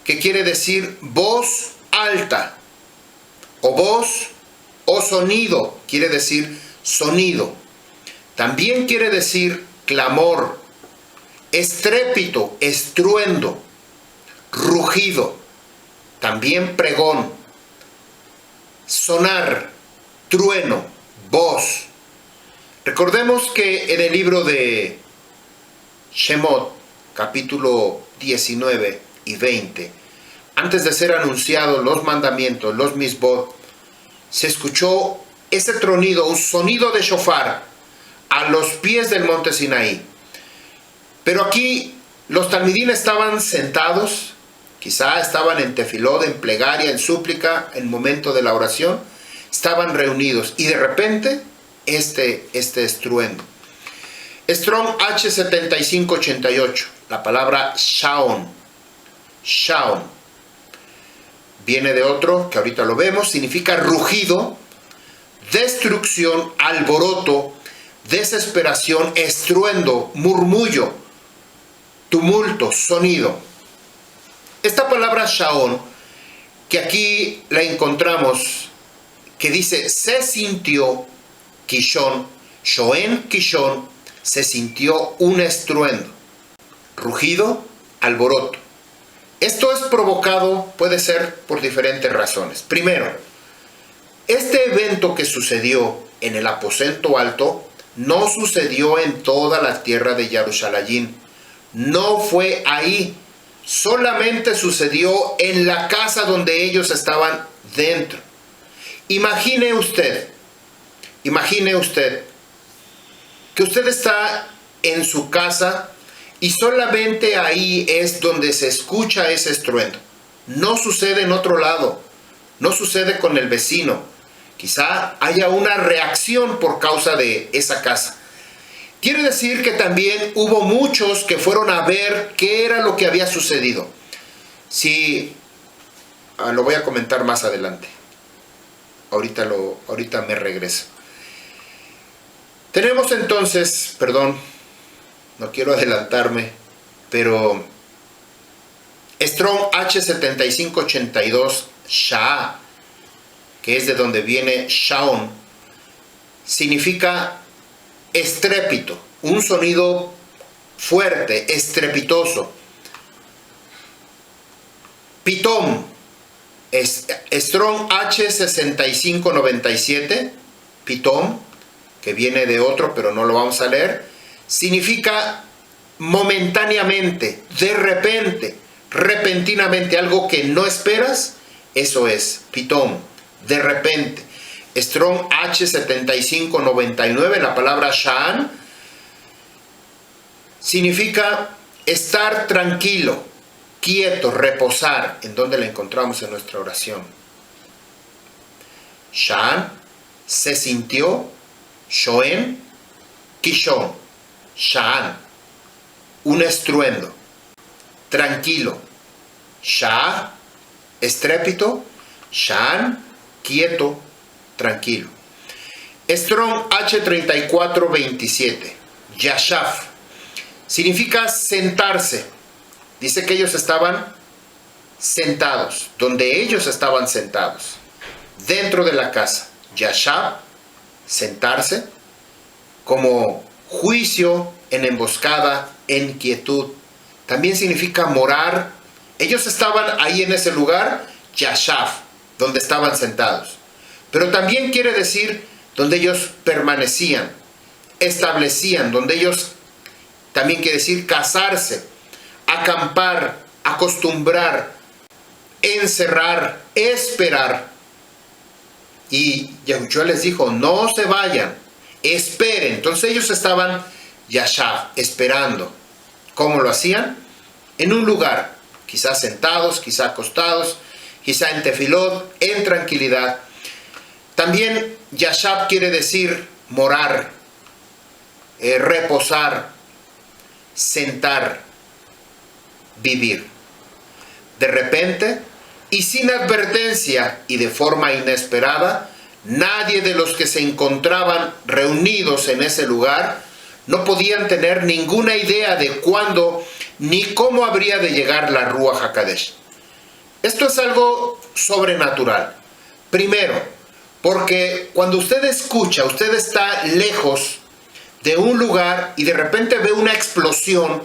que quiere decir voz alta, o voz, o sonido, quiere decir sonido. También quiere decir clamor, estrépito, estruendo, rugido, también pregón, sonar, trueno, voz. Recordemos que en el libro de Shemot, capítulo 19 y 20, antes de ser anunciados los mandamientos, los misbot, se escuchó ese tronido, un sonido de shofar a los pies del monte Sinaí. Pero aquí los talmidín estaban sentados, quizá estaban en tefilot, en plegaria, en súplica, en momento de la oración, estaban reunidos, y de repente este estruendo. Strong H7588, la palabra shaon. Shaon viene de otro, que ahorita lo vemos, significa rugido, destrucción, alboroto, desesperación, estruendo, murmullo, tumulto, sonido. Esta palabra shaon, que aquí la encontramos, que dice, se sintió Kishón, Shoen Kishón, se sintió un estruendo, rugido, alboroto. Esto es provocado, puede ser por diferentes razones. Primero, este evento que sucedió en el aposento alto no sucedió en toda la tierra de Jerusalén. No fue ahí. Solamente sucedió en la casa donde ellos estaban dentro. Imagine usted que usted está en su casa y solamente ahí es donde se escucha ese estruendo. No sucede en otro lado, no sucede con el vecino. Quizá haya una reacción por causa de esa casa. Quiere decir que también hubo muchos que fueron a ver qué era lo que había sucedido. Sí, lo voy a comentar más adelante. Ahorita me regreso. Tenemos entonces, perdón, no quiero adelantarme, pero Strong H7582, Shah, que es de donde viene Shaon, significa estrépito, un sonido fuerte, estrepitoso. Pitom, Strong H6597, Pitom, que viene de otro, pero no lo vamos a leer, significa momentáneamente, de repente, repentinamente, algo que no esperas, eso es pitón, de repente. Strong H7599, la palabra sha'an, significa estar tranquilo, quieto, reposar. ¿En dónde la encontramos en nuestra oración? Sha'an, se sintió, shoen, kishon, sha'an, un estruendo, tranquilo, sha'ah, estrépito, sha'an, quieto, tranquilo. Strong H3427, yashaf, significa sentarse. Dice que ellos estaban sentados, donde ellos estaban sentados, dentro de la casa. Yashab, sentarse, como juicio, en emboscada, en quietud. También significa morar. Ellos estaban ahí en ese lugar, yashab, donde estaban sentados. Pero también quiere decir donde ellos permanecían, establecían, donde ellos, también quiere decir casarse, acampar, acostumbrar, encerrar, esperar. Y Yahushua les dijo, no se vayan, esperen. Entonces ellos estaban yashab, esperando. ¿Cómo lo hacían? En un lugar, quizás sentados, quizás acostados, quizás en tefilot, en tranquilidad. También yashab quiere decir morar, reposar, sentar, vivir. De repente y sin advertencia y de forma inesperada, nadie de los que se encontraban reunidos en ese lugar no podían tener ninguna idea de cuándo ni cómo habría de llegar la Ruach HaKodesh. Esto es algo sobrenatural. Primero, porque cuando usted escucha, usted está lejos de un lugar y de repente ve una explosión,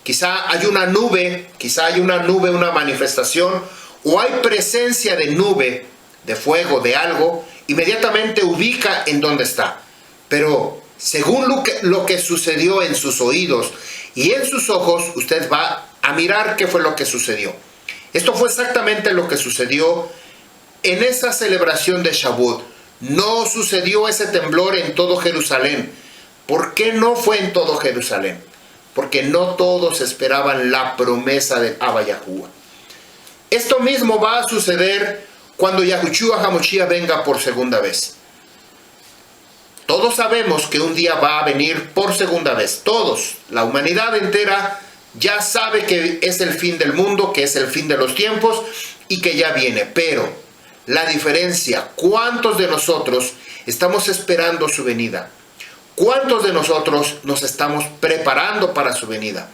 quizá hay una nube, una manifestación, o hay presencia de nube, de fuego, de algo, inmediatamente ubica en dónde está. Pero según lo que sucedió en sus oídos y en sus ojos, usted va a mirar qué fue lo que sucedió. Esto fue exactamente lo que sucedió en esa celebración de Shavuot. No sucedió ese temblor en todo Jerusalén. ¿Por qué no fue en todo Jerusalén? Porque no todos esperaban la promesa de Abba Yahuwah. Esto mismo va a suceder cuando Yahushua HaMashiach venga por segunda vez. Todos sabemos que un día va a venir por segunda vez. Todos, la humanidad entera ya sabe que es el fin del mundo, que es el fin de los tiempos y que ya viene. Pero la diferencia, ¿cuántos de nosotros estamos esperando su venida? ¿Cuántos de nosotros nos estamos preparando para su venida?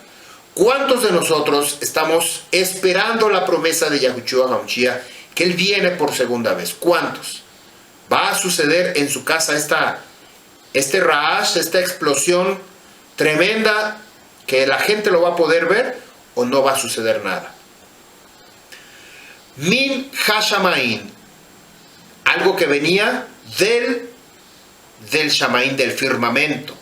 ¿Cuántos de nosotros estamos esperando la promesa de Yahushua HaMashiach, que Él viene por segunda vez? ¿Cuántos? ¿Va a suceder en su casa este raash, esta explosión tremenda que la gente lo va a poder ver, o no va a suceder nada? Min Hashamain, algo que venía del Shamaín, del firmamento.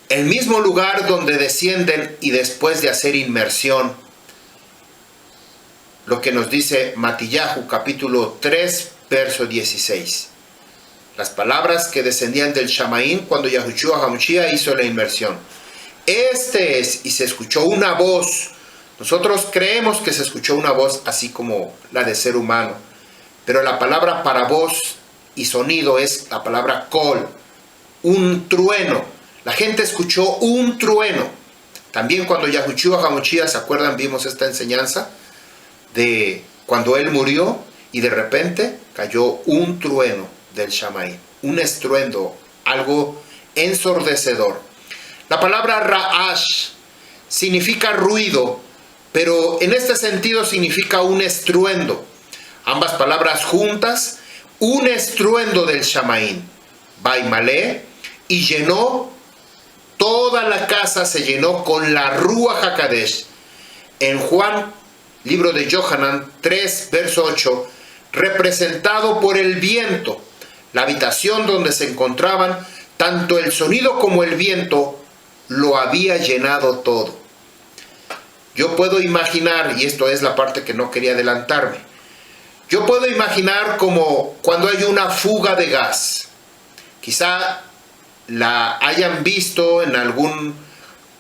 El mismo lugar donde descienden y después de hacer inmersión. Lo que nos dice Matillahu, capítulo 3, verso 16. Las palabras que descendían del Shamaín cuando Yahushua HaMashiach hizo la inmersión. Este es, y se escuchó una voz. Nosotros creemos que se escuchó una voz así como la de ser humano. Pero la palabra para voz y sonido es la palabra kol, un trueno. La gente escuchó un trueno. También cuando Yahushua HaMashiach, ¿se acuerdan? Vimos esta enseñanza de cuando Él murió y de repente cayó un trueno del Shamaín, un estruendo, algo ensordecedor. La palabra ra'ash significa ruido, pero en este sentido significa un estruendo. Ambas palabras juntas, un estruendo del Shamaín. Baimalé, y llenó, toda la casa se llenó con la Ruach HaKodesh. En Juan, libro de Yohanan 3, verso 8, representado por el viento, la habitación donde se encontraban, tanto el sonido como el viento lo había llenado todo. Yo puedo imaginar, y esto es la parte que no quería adelantarme, yo puedo imaginar como cuando hay una fuga de gas. Quizá la hayan visto en algún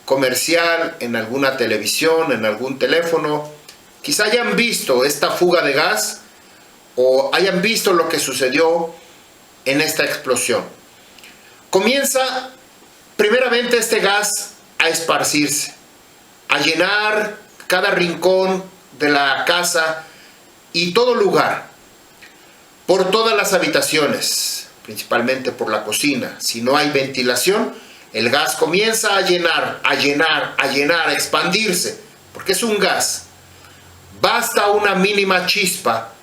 comercial, en alguna televisión, en algún teléfono. Quizá hayan visto esta fuga de gas o hayan visto lo que sucedió en esta explosión. Comienza primeramente este gas a esparcirse, a llenar cada rincón de la casa y todo lugar, por todas las habitaciones, principalmente por la cocina. Si no hay ventilación, el gas comienza a llenar, a expandirse, porque es un gas. Basta una mínima chispa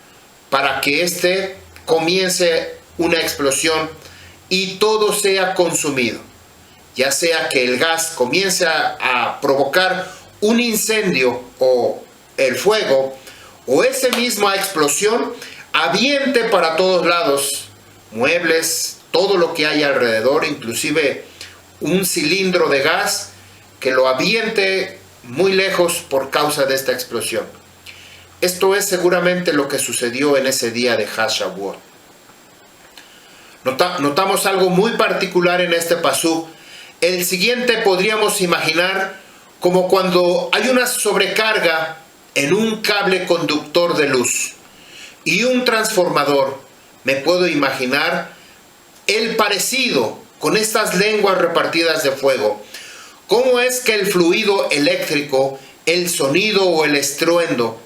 para que este comience una explosión y todo sea consumido. Ya sea que el gas comience a provocar un incendio o el fuego, o esa misma explosión aviente para todos lados muebles, todo lo que hay alrededor, inclusive un cilindro de gas que lo aviente muy lejos por causa de esta explosión. Esto es seguramente lo que sucedió en ese día de Haz Shavuot. Notamos algo muy particular en este pasuk. El siguiente podríamos imaginar como cuando hay una sobrecarga en un cable conductor de luz y un transformador. Me puedo imaginar el parecido con estas lenguas repartidas de fuego. ¿Cómo es que el fluido eléctrico, el sonido o el estruendo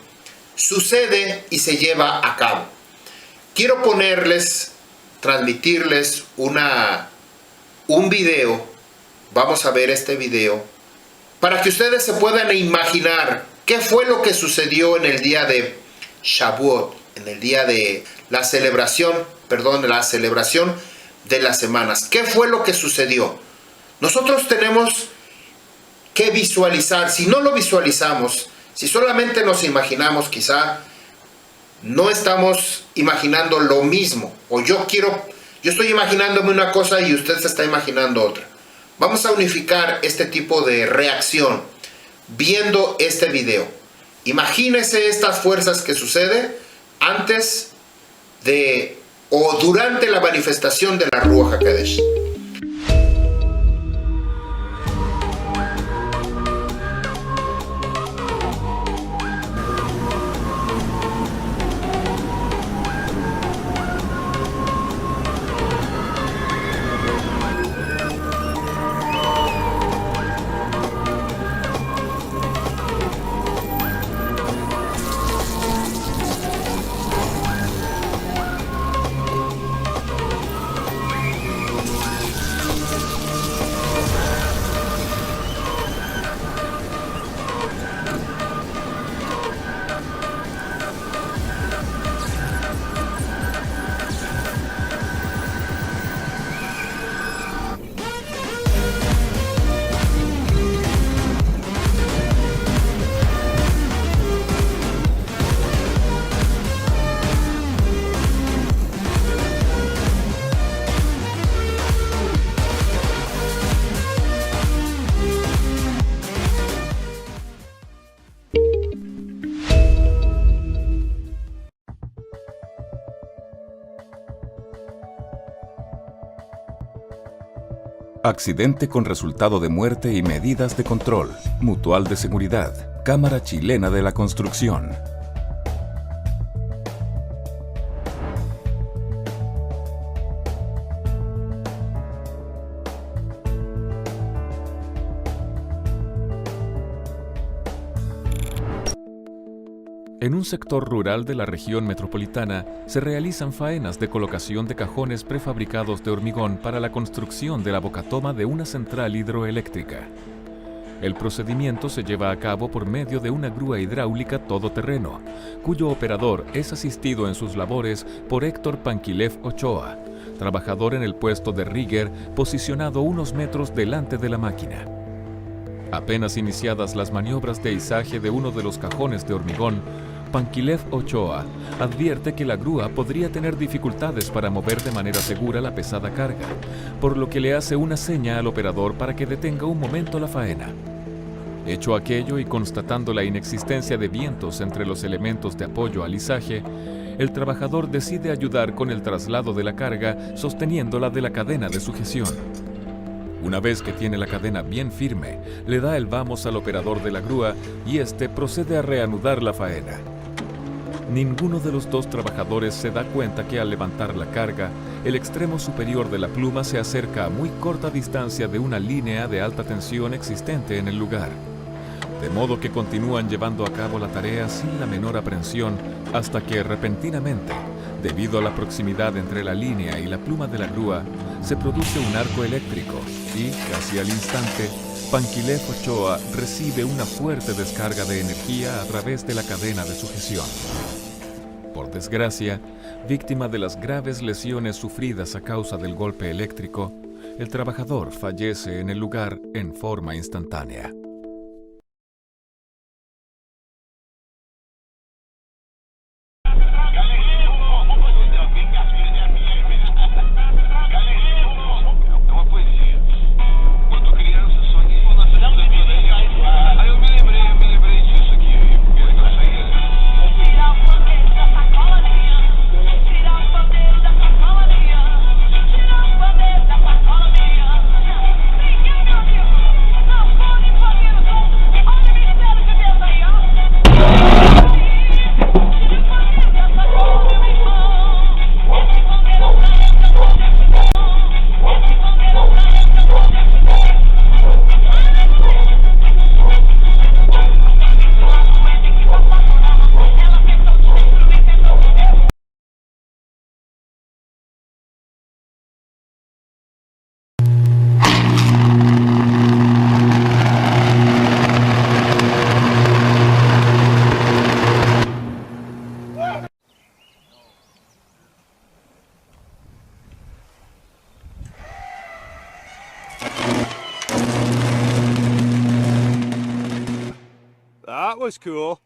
sucede y se lleva a cabo? Quiero transmitirles un video. Vamos a ver este video para que ustedes se puedan imaginar qué fue lo que sucedió en el día de Shavuot, en el día de la celebración de las semanas. ¿Qué fue lo que sucedió? Nosotros tenemos que visualizar. Si no lo visualizamos, si solamente nos imaginamos, quizá no estamos imaginando lo mismo. O yo estoy imaginándome una cosa y usted se está imaginando otra. Vamos a unificar este tipo de reacción viendo este video. Imagínese estas fuerzas que suceden antes de o durante la manifestación de la Ruach HaKodesh. Accidente con resultado de muerte y medidas de control. Mutual de Seguridad. Cámara Chilena de la Construcción. En un sector rural de la región metropolitana se realizan faenas de colocación de cajones prefabricados de hormigón para la construcción de la bocatoma de una central hidroeléctrica. El procedimiento se lleva a cabo por medio de una grúa hidráulica todoterreno, cuyo operador es asistido en sus labores por Héctor Panquilev Ochoa, trabajador en el puesto de rigger posicionado unos metros delante de la máquina. Apenas iniciadas las maniobras de izaje de uno de los cajones de hormigón, Pankilev Ochoa advierte que la grúa podría tener dificultades para mover de manera segura la pesada carga, por lo que le hace una seña al operador para que detenga un momento la faena. Hecho aquello y constatando la inexistencia de vientos entre los elementos de apoyo al izaje, el trabajador decide ayudar con el traslado de la carga sosteniéndola de la cadena de sujeción. Una vez que tiene la cadena bien firme, le da el vamos al operador de la grúa y este procede a reanudar la faena. Ninguno de los dos trabajadores se da cuenta que al levantar la carga, el extremo superior de la pluma se acerca a muy corta distancia de una línea de alta tensión existente en el lugar. De modo que continúan llevando a cabo la tarea sin la menor aprensión hasta que repentinamente, debido a la proximidad entre la línea y la pluma de la grúa, se produce un arco eléctrico y, casi al instante, Pankilev Ochoa recibe una fuerte descarga de energía a través de la cadena de sujeción. Por desgracia, víctima de las graves lesiones sufridas a causa del golpe eléctrico, el trabajador fallece en el lugar en forma instantánea. That was cool.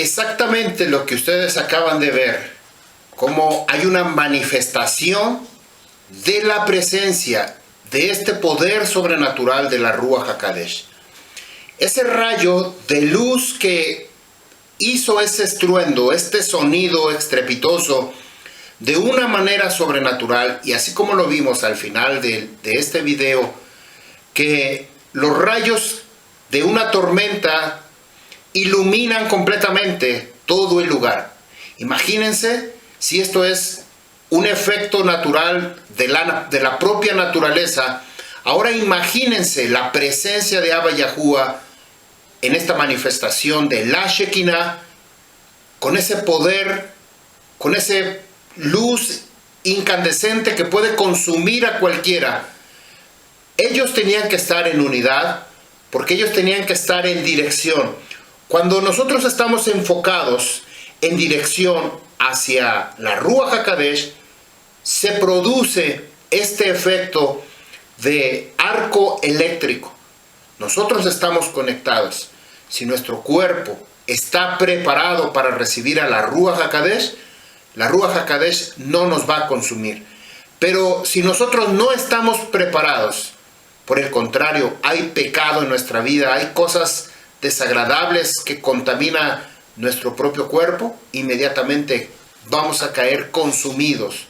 Exactamente lo que ustedes acaban de ver, como hay una manifestación de la presencia de este poder sobrenatural de la Ruach HaKodesh. ese rayo de luz que hizo ese estruendo, este sonido estrepitoso, de una manera sobrenatural, y así como lo vimos al final de este video, que los rayos de una tormenta iluminan completamente todo el lugar. Imagínense si esto es un efecto natural de la propia naturaleza. Ahora imagínense la presencia de Abba Yahuwah en esta manifestación de la Shekinah, con ese poder, con ese luz incandescente que puede consumir a cualquiera. Ellos tenían que estar en unidad, porque ellos tenían que estar en dirección. Cuando nosotros estamos enfocados en dirección hacia la Ruach HaKodesh, se produce este efecto de arco eléctrico. Nosotros estamos conectados. Si nuestro cuerpo está preparado para recibir a la Ruach HaKodesh, la Ruach HaKodesh no nos va a consumir. Pero si nosotros no estamos preparados, por el contrario, hay pecado en nuestra vida, hay cosas desagradables que contaminan nuestro propio cuerpo, inmediatamente vamos a caer consumidos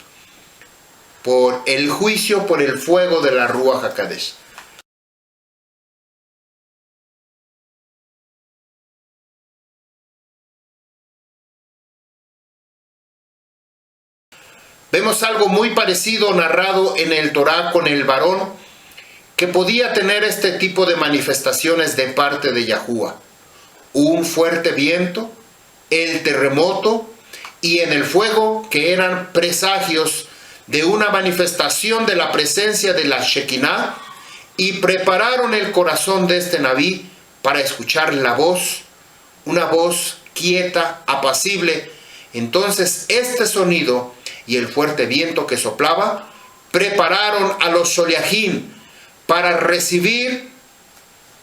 por el juicio, por el fuego de la Ruach HaKodesh. Vemos algo muy parecido narrado en el Torá con el varón que podía tener este tipo de manifestaciones de parte de Yahuwah. Un fuerte viento, el terremoto y en el fuego, que eran presagios de una manifestación de la presencia de la Shekinah, y prepararon el corazón de este Nabí para escuchar la voz, una voz quieta, apacible. Entonces este sonido y el fuerte viento que soplaba prepararon a los Sholiachim para recibir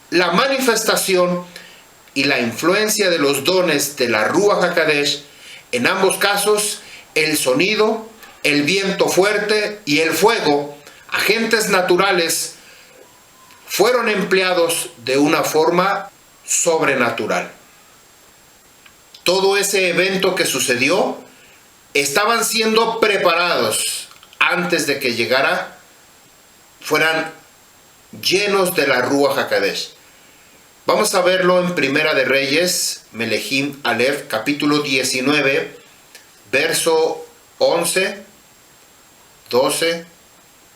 la manifestación y la influencia de los dones de la Ruach HaKodesh. En ambos casos, el sonido, el viento fuerte y el fuego, agentes naturales, fueron empleados de una forma sobrenatural. Todo ese evento que sucedió, estaban siendo preparados antes de que llegara, fueran llenos de la Ruach HaKodesh. Vamos a verlo en Primera de Reyes, Melejim Aleph, capítulo 19, verso 11, 12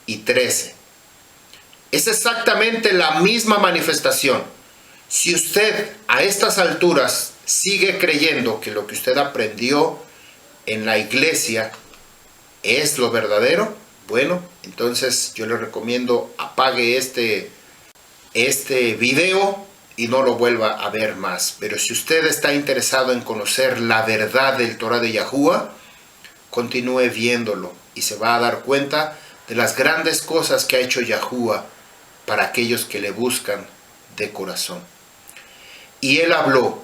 y 13. Es exactamente la misma manifestación. Si usted a estas alturas sigue creyendo que lo que usted aprendió en la iglesia es lo verdadero, bueno, entonces yo le recomiendo apague este video y no lo vuelva a ver más. Pero si usted está interesado en conocer la verdad del Torah de Yahuwah, continúe viéndolo y se va a dar cuenta de las grandes cosas que ha hecho Yahuwah para aquellos que le buscan de corazón. Y él habló: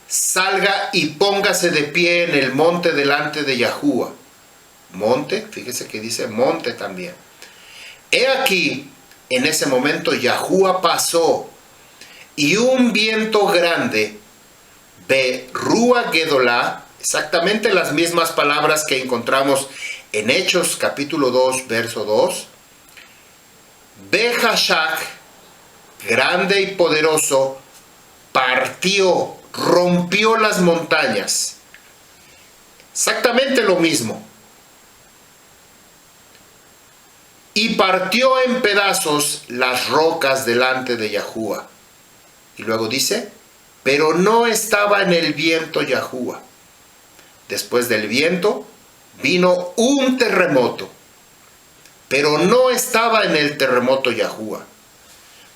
salga y póngase de pie en el monte delante de Yahuwah. Monte, fíjese que dice monte también. He aquí, en ese momento Yahuwah pasó, y un viento grande, Berúa Gedolá, exactamente las mismas palabras que encontramos en Hechos capítulo 2, verso 2, Behashak, grande y poderoso, partió, rompió las montañas. Exactamente lo mismo. Y partió en pedazos las rocas delante de Yahuwah. Y luego dice, pero no estaba en el viento Yahuwah. Después del viento vino un terremoto, pero no estaba en el terremoto Yahuwah.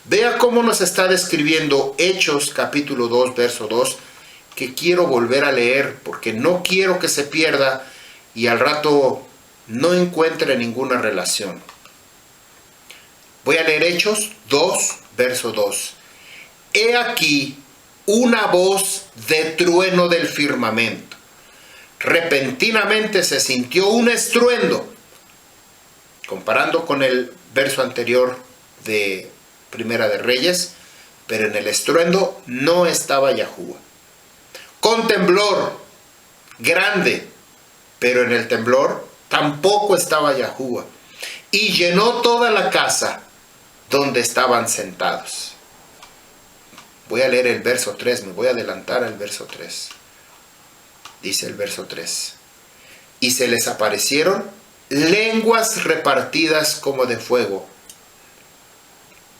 Vea cómo nos está describiendo Hechos capítulo 2, verso 2, que quiero volver a leer porque no quiero que se pierda y al rato no encuentre ninguna relación. Voy a leer Hechos 2, verso 2. He aquí una voz de trueno del firmamento. Repentinamente se sintió un estruendo. Comparando con el verso anterior de Primera de Reyes, pero en el estruendo no estaba Yahuwah. Con temblor grande, pero en el temblor tampoco estaba Yahuwah. Y llenó toda la casa donde estaban sentados. Voy a leer el verso 3, me voy a adelantar al verso 3. Dice el verso 3. Y se les aparecieron lenguas repartidas como de fuego,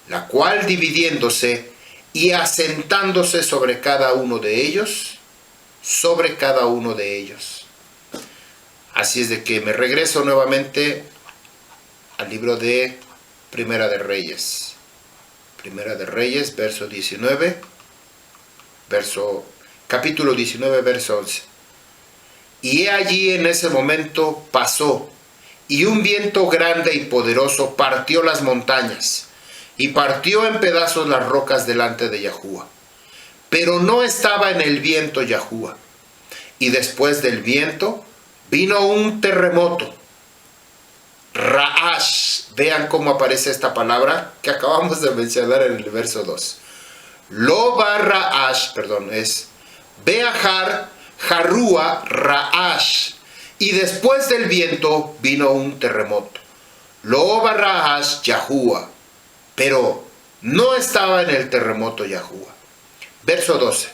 la cual dividiéndose y asentándose sobre cada uno de ellos, Así es de que me regreso nuevamente al libro de Primera de Reyes. Primera de Reyes, verso 19, capítulo 19, verso 11. Y he allí en ese momento pasó, y un viento grande y poderoso partió las montañas, y partió en pedazos las rocas delante de Yahuwah. Pero no estaba en el viento Yahuwah. Y después del viento vino un terremoto. Ra'ash. Vean cómo aparece esta palabra que acabamos de mencionar en el verso 2. Lo ba Ra'ash, es Beahar Harúa Ra'ash. Y después del viento vino un terremoto. Lo ba Ra'ash Yahuwah. Pero no estaba en el terremoto Yahuwah. Verso 12.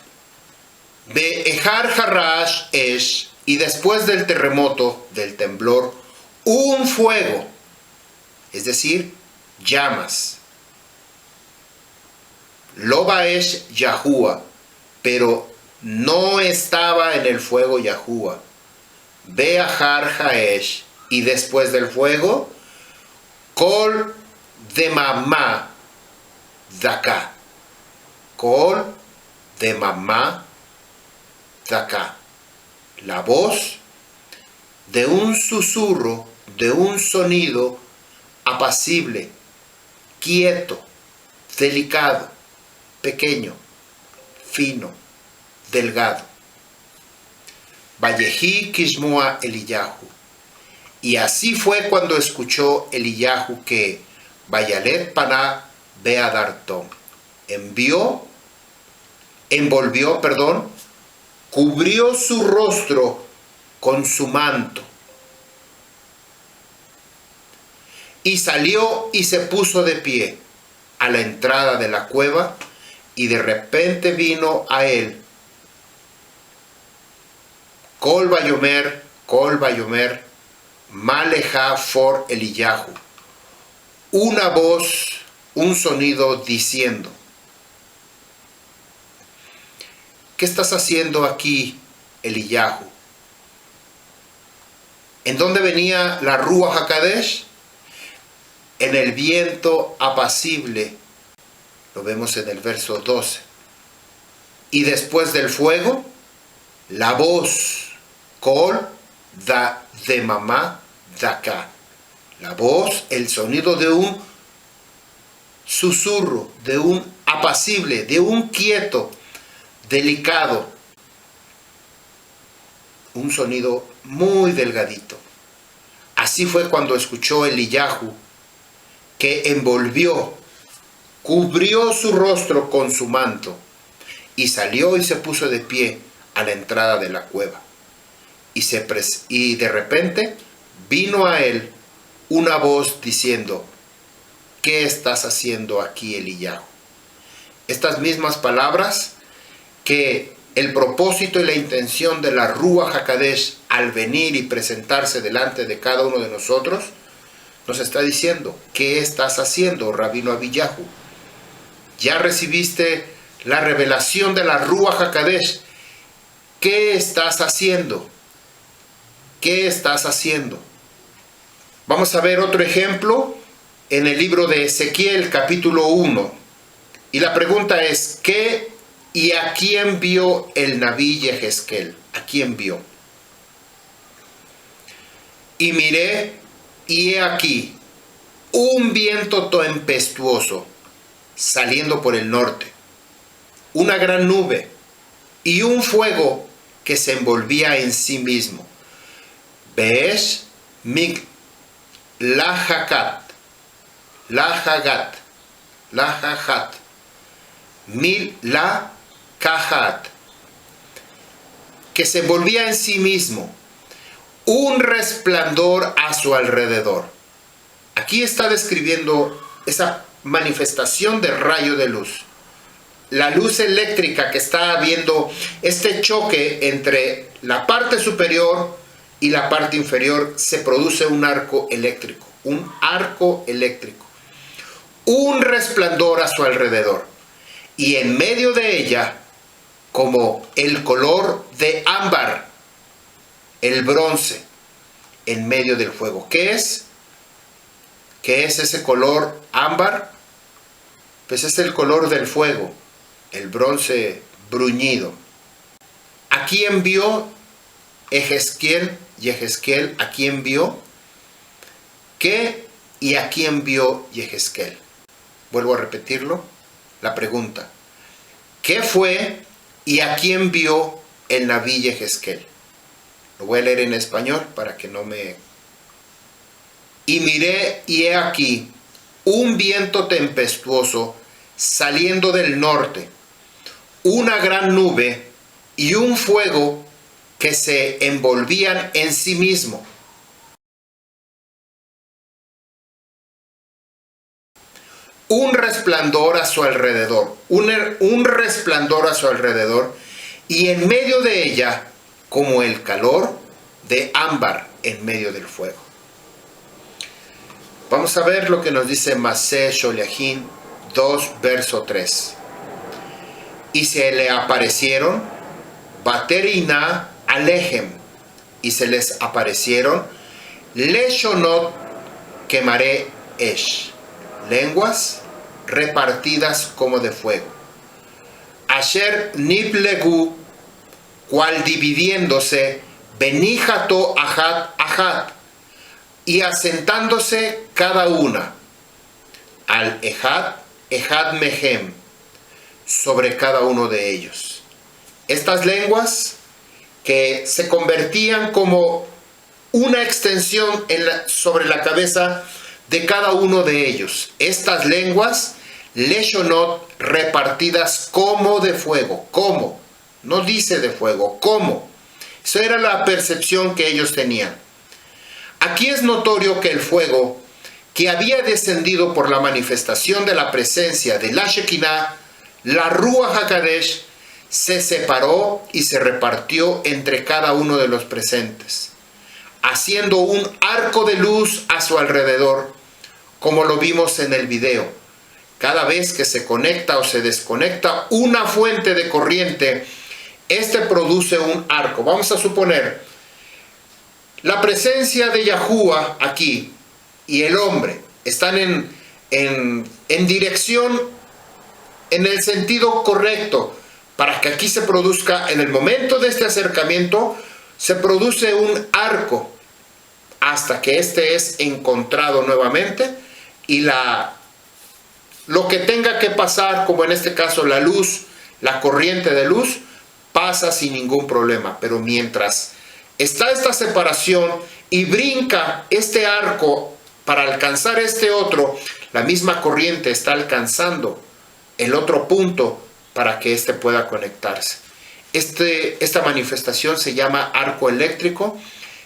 Be'ehar Hara'ash Esh. Y después del terremoto, del temblor, un fuego. Es decir, llamas. Lo baesh Yahuwah, pero no estaba en el fuego Yahuwah. Beahar Haesh, y después del fuego, Kol de mamá Daka. Kol de mamá Daka. La voz de un susurro, de un sonido apacible, quieto, delicado, pequeño, fino, delgado. Vallejí Kishmoa Eliyahu. Y así fue cuando escuchó Eliyahu que Vayalet Paná Beadartón cubrió su rostro con su manto. Y salió y se puso de pie a la entrada de la cueva, y de repente vino a él Kol Bayomer, Maleja for Eliyahu, una voz, un sonido diciendo: ¿qué estás haciendo aquí, Eliyahu? ¿En dónde venía la Ruach HaKadosh? En el viento apacible. Lo vemos en el verso 12. Y después del fuego, la voz, Kol da de mamá daka. La voz, el sonido de un susurro, de un apacible, de un quieto, delicado. Un sonido muy delgadito. Así fue cuando escuchó Eliyahu, que cubrió su rostro con su manto, y salió y se puso de pie a la entrada de la cueva. Y de repente vino a él una voz diciendo: ¿qué estás haciendo aquí, Eliyahu? Estas mismas palabras que el propósito y la intención de la Ruach HaKadosh al venir y presentarse delante de cada uno de nosotros, nos está diciendo: ¿qué estás haciendo, Rabino Abiyahu? Ya recibiste la revelación de la Ruach HaKadosh. ¿Qué estás haciendo? ¿Qué estás haciendo? Vamos a ver otro ejemplo en el libro de Ezequiel, capítulo 1. Y la pregunta es: ¿qué y a quién vio el Nabí Yehezkel? ¿A quién vio? Y miré, y he aquí un viento tempestuoso saliendo por el norte, una gran nube y un fuego que se envolvía en sí mismo. Beesh mig lahagat, Mil la kahat, que se envolvía en sí mismo, un resplandor a su alrededor. Aquí está describiendo esa manifestación de rayo de luz. La luz eléctrica que está habiendo, este choque entre la parte superior y la parte inferior, se produce un arco eléctrico. Un arco eléctrico. Un resplandor a su alrededor. Y en medio de ella, como el color de ámbar, el bronce, en medio del fuego. ¿Qué es? ¿Qué es ese color ámbar? Pues es el color del fuego, el bronce bruñido. ¿A quién vio Yehezquiel? ¿A quién vio? ¿Qué y a quién vio Yehezquiel? Vuelvo a repetirlo, la pregunta. ¿Qué fue y a quién vio el Nabí Yehezquiel? Lo voy a leer en español para que no me... Y miré, y he aquí, un viento tempestuoso saliendo del norte, una gran nube y un fuego que se envolvían en sí mismo. Un resplandor a su alrededor, un resplandor a su alrededor, y en medio de ella, como el calor de ámbar en medio del fuego. Vamos a ver lo que nos dice Maseh Sholiachim 2, verso 3. Y se le aparecieron Baterina Alejem, y se les aparecieron Leshonot Kemaré Esh, lenguas repartidas como de fuego. Asher Niplegu, cual dividiéndose, Benijato Ajat Ajat, y asentándose cada una, al Ejad Mehem, sobre cada uno de ellos. Estas lenguas que se convertían como una extensión sobre la cabeza de cada uno de ellos. Estas lenguas, Leshonot, repartidas como de fuego. ¿Cómo? No dice de fuego, ¿cómo? Esa era la percepción que ellos tenían. Aquí es notorio que el fuego, que había descendido por la manifestación de la presencia de la Shekinah, la Ruach HaKadosh, se separó y se repartió entre cada uno de los presentes, haciendo un arco de luz a su alrededor, como lo vimos en el video. Cada vez que se conecta o se desconecta una fuente de corriente, este produce un arco. Vamos a suponer la presencia de Yahuwah aquí y el hombre están en dirección, en el sentido correcto, para que aquí se produzca, en el momento de este acercamiento, se produce un arco hasta que este es encontrado nuevamente y lo que tenga que pasar, como en este caso la luz, la corriente de luz, pasa sin ningún problema. Pero mientras está esta separación y brinca este arco para alcanzar este otro, la misma corriente está alcanzando el otro punto para que éste pueda conectarse. Esta manifestación se llama arco eléctrico,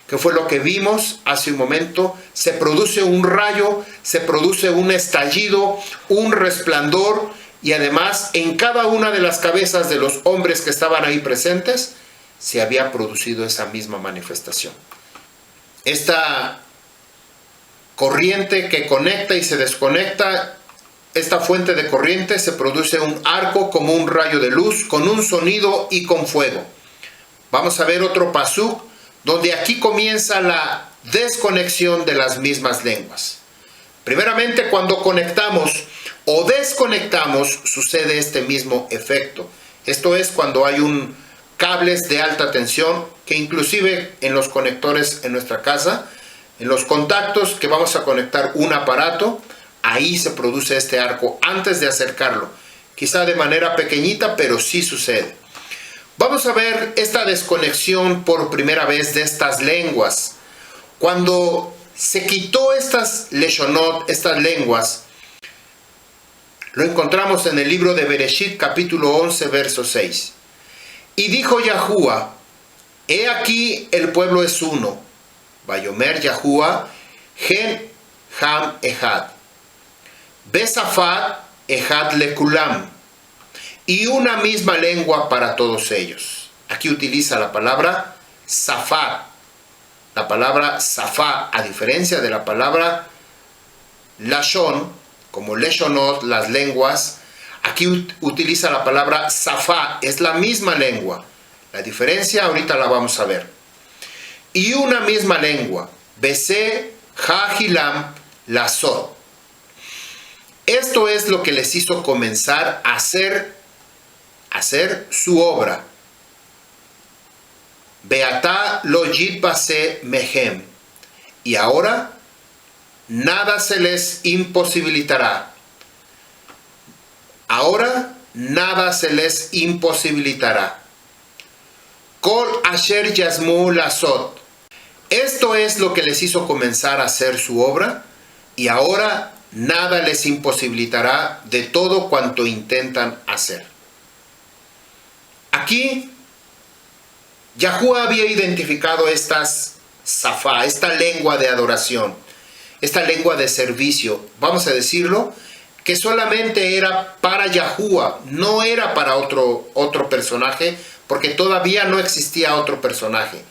que fue lo que vimos hace un momento. Se produce un rayo, se produce un estallido, un resplandor, y además en cada una de las cabezas de los hombres que estaban ahí presentes se había producido esa misma manifestación. Esta corriente que conecta y se desconecta, esta fuente de corriente, se produce un arco como un rayo de luz, con un sonido y con fuego. Vamos a ver otro pasuk, donde aquí comienza la desconexión de las mismas lenguas. Primeramente, cuando conectamos o desconectamos, sucede este mismo efecto. Esto es cuando hay cables de alta tensión, que inclusive en los conectores en nuestra casa, en los contactos que vamos a conectar un aparato, ahí se produce este arco antes de acercarlo. Quizá de manera pequeñita, pero sí sucede. Vamos a ver esta desconexión por primera vez de estas lenguas. Cuando se quitó estas leshonot, estas lenguas, Lo encontramos en el libro de Bereshit, capítulo 11, verso 6. Y dijo Yahuwah, he aquí el pueblo es uno. Vayomer Yahuwah, Gen Ham Ehad. Besafat Ehad Lekulam. Y una misma lengua para todos ellos. Aquí utiliza la palabra Safat. La palabra Safá, a diferencia de la palabra Lashon, como Leshonot, las lenguas, aquí utiliza la palabra Safá, es la misma lengua. La diferencia ahorita la vamos a ver. Y una misma lengua, Besé, Jahilam, Lasot. Esto es lo que les hizo comenzar a hacer su obra. Beatá lo yitbase mehem. Y ahora nada se les imposibilitará. Ahora nada se les imposibilitará. Kol asher yasmu lasot. Esto es lo que les hizo comenzar a hacer su obra, y ahora nada les imposibilitará de todo cuanto intentan hacer. Aquí Yahuwah había identificado estas safá, esta lengua de adoración, esta lengua de servicio, vamos a decirlo, que solamente era para Yahuwah, no era para otro personaje, porque todavía no existía otro personaje,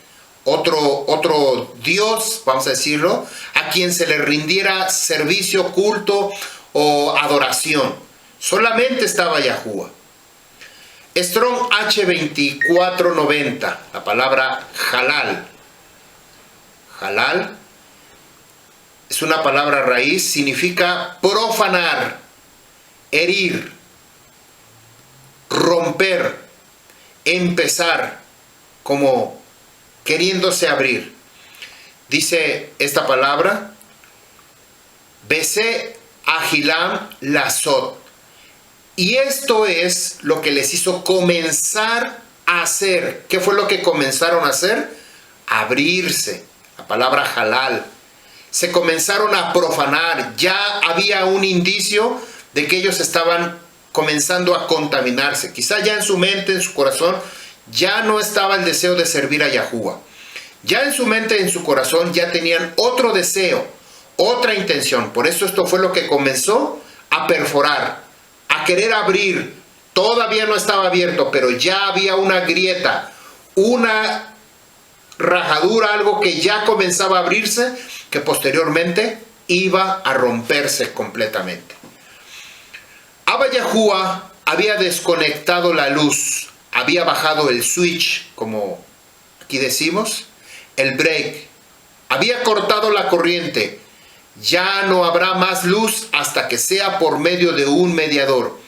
otro Dios, vamos a decirlo, a quien se le rindiera servicio, culto o adoración. Solamente estaba Yahuwah. Strong H2490, la palabra halal. Halal es una palabra raíz, significa profanar, herir, romper, empezar, como queriéndose abrir. Dice esta palabra, Besé ahilam lasot. Y esto es lo que les hizo comenzar a hacer. ¿Qué fue lo que comenzaron a hacer? Abrirse. La palabra halal. Se comenzaron a profanar. Ya había un indicio de que ellos estaban comenzando a contaminarse. Quizá ya en su mente, en su corazón, ya no estaba el deseo de servir a Yahuwah. Ya en su mente, en su corazón, ya tenían otro deseo, otra intención. Por eso esto fue lo que comenzó a perforar, a querer abrir. Todavía no estaba abierto, pero ya había una grieta, una rajadura, algo que ya comenzaba a abrirse, que posteriormente iba a romperse completamente. Abba Yahuwah había desconectado la luz, había bajado el switch, como aquí decimos, el break, había cortado la corriente. Ya no habrá más luz hasta que sea por medio de un mediador.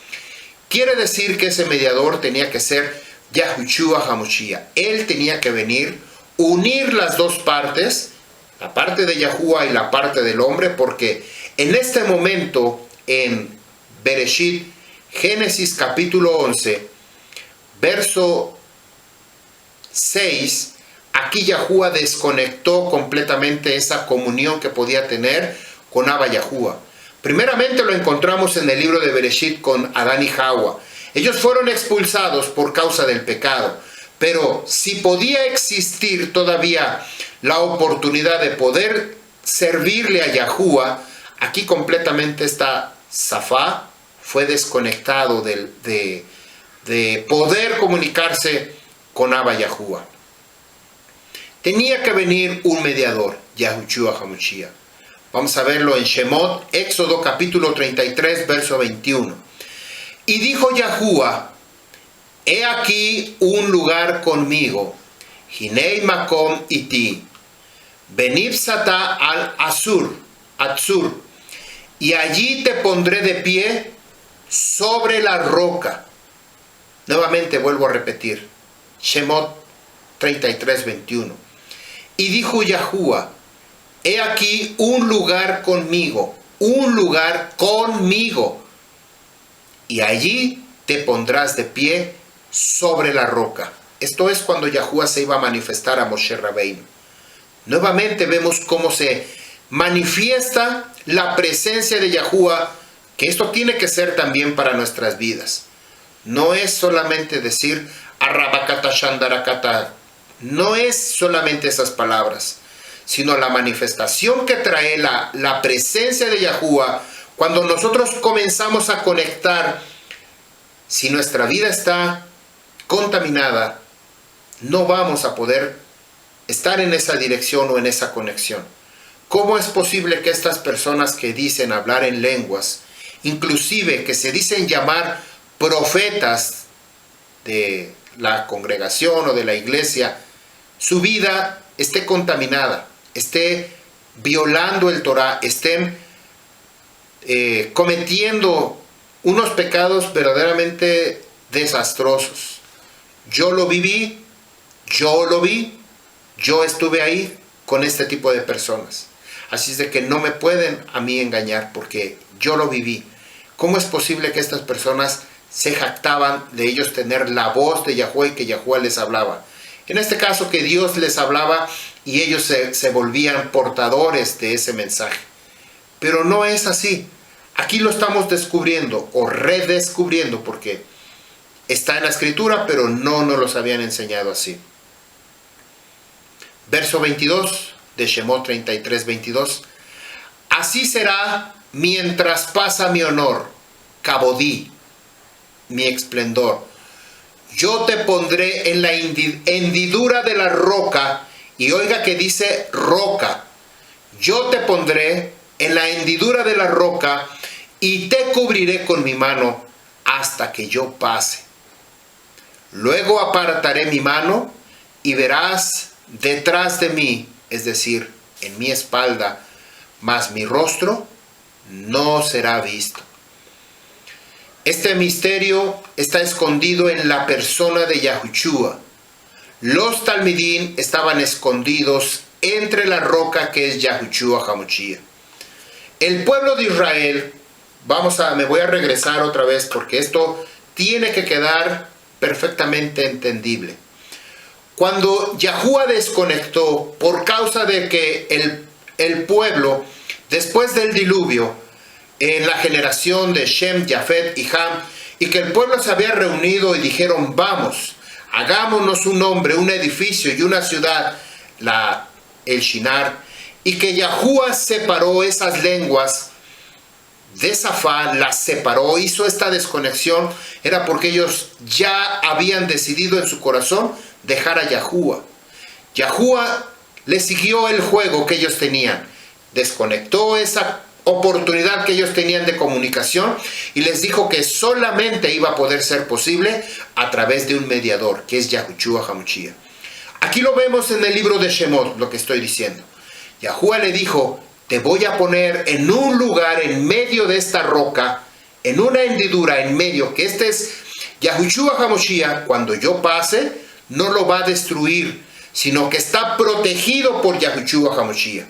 Quiere decir que ese mediador tenía que ser Yahushua HaMashiach. Él tenía que venir, unir las dos partes, la parte de Yahuwah y la parte del hombre, porque en este momento, en Bereshit, Génesis capítulo 11, verso 6, aquí Yahuwah desconectó completamente esa comunión que podía tener con Abba Yahuwah. Primeramente lo encontramos en el libro de Bereshit con Adán y Hawa. Ellos fueron expulsados por causa del pecado, pero si podía existir todavía la oportunidad de poder servirle a Yahuwah, aquí completamente esta Safá fue desconectado de poder comunicarse con Abba Yahuwah. Tenía que venir un mediador, Yahushua HaMashiach. Vamos a verlo en Shemot, Éxodo capítulo 33, verso 21. Y dijo Yahuwah, he aquí un lugar conmigo, Hinei Makom iti, Benipsata al Atzur, y allí te pondré de pie sobre la roca. Nuevamente vuelvo a repetir, Shemot 33, 21. Y dijo Yahuwah, he aquí un lugar conmigo, y allí te pondrás de pie sobre la roca. Esto es cuando Yahuwah se iba a manifestar a Moshe Rabbeinu. Nuevamente vemos cómo se manifiesta la presencia de Yahuwah que esto tiene que ser también para nuestras vidas. No es solamente decir arrabacata shandarakata, no es solamente esas palabras, sino la manifestación que trae la presencia de Yahuwah. Cuando nosotros comenzamos a conectar, si nuestra vida está contaminada, no vamos a poder estar en esa dirección o en esa conexión. ¿Cómo es posible que estas personas que dicen hablar en lenguas, inclusive que se dicen llamar profetas de la congregación o de la iglesia, su vida esté contaminada, esté violando el Torah, estén cometiendo unos pecados verdaderamente desastrosos? Yo lo viví, yo lo vi, yo estuve ahí con este tipo de personas. Así es de que no me pueden a mí engañar porque yo lo viví. ¿Cómo es posible que estas personas se jactaban de ellos tener la voz de Yahuwah y que Yahuwah les hablaba? En este caso que Dios les hablaba y ellos se volvían portadores de ese mensaje. Pero no es así. Aquí lo estamos descubriendo o redescubriendo porque está en la escritura, pero no nos los habían enseñado así. Verso 22 de Shemot 33, 22. Así será mientras pasa mi honor, Kabodí, mi esplendor. Yo te pondré en la hendidura de la roca, y oiga que dice roca. Yo te pondré en la hendidura de la roca y te cubriré con mi mano hasta que yo pase. Luego apartaré mi mano y verás detrás de mí, es decir, en mi espalda, mas mi rostro no será visto. Este misterio está escondido en la persona de Yahushua. Los talmidín estaban escondidos entre la roca que es Yahushua HaMashiach. El pueblo de Israel, me voy a regresar otra vez porque esto tiene que quedar perfectamente entendible. Cuando Yahuwah desconectó por causa de que el pueblo, después del diluvio, en la generación de Shem, Jafet y Ham, y que el pueblo se había reunido y dijeron, vamos, hagámonos un nombre, un edificio y una ciudad, el Shinar, y que Yahuwah separó esas lenguas de Safá, las separó, hizo esta desconexión, era porque ellos ya habían decidido en su corazón dejar a Yahuwah. Yahuwah les siguió el juego que ellos tenían, desconectó esa oportunidad que ellos tenían de comunicación y les dijo que solamente iba a poder ser posible a través de un mediador, que es Yahushua HaMashiach. Aquí lo vemos en el libro de Shemot, lo que estoy diciendo. Yahuwah le dijo, te voy a poner en un lugar en medio de esta roca, en una hendidura en medio, que este es Yahushua HaMashiach. Cuando yo pase, no lo va a destruir, sino que está protegido por Yahushua HaMashiach.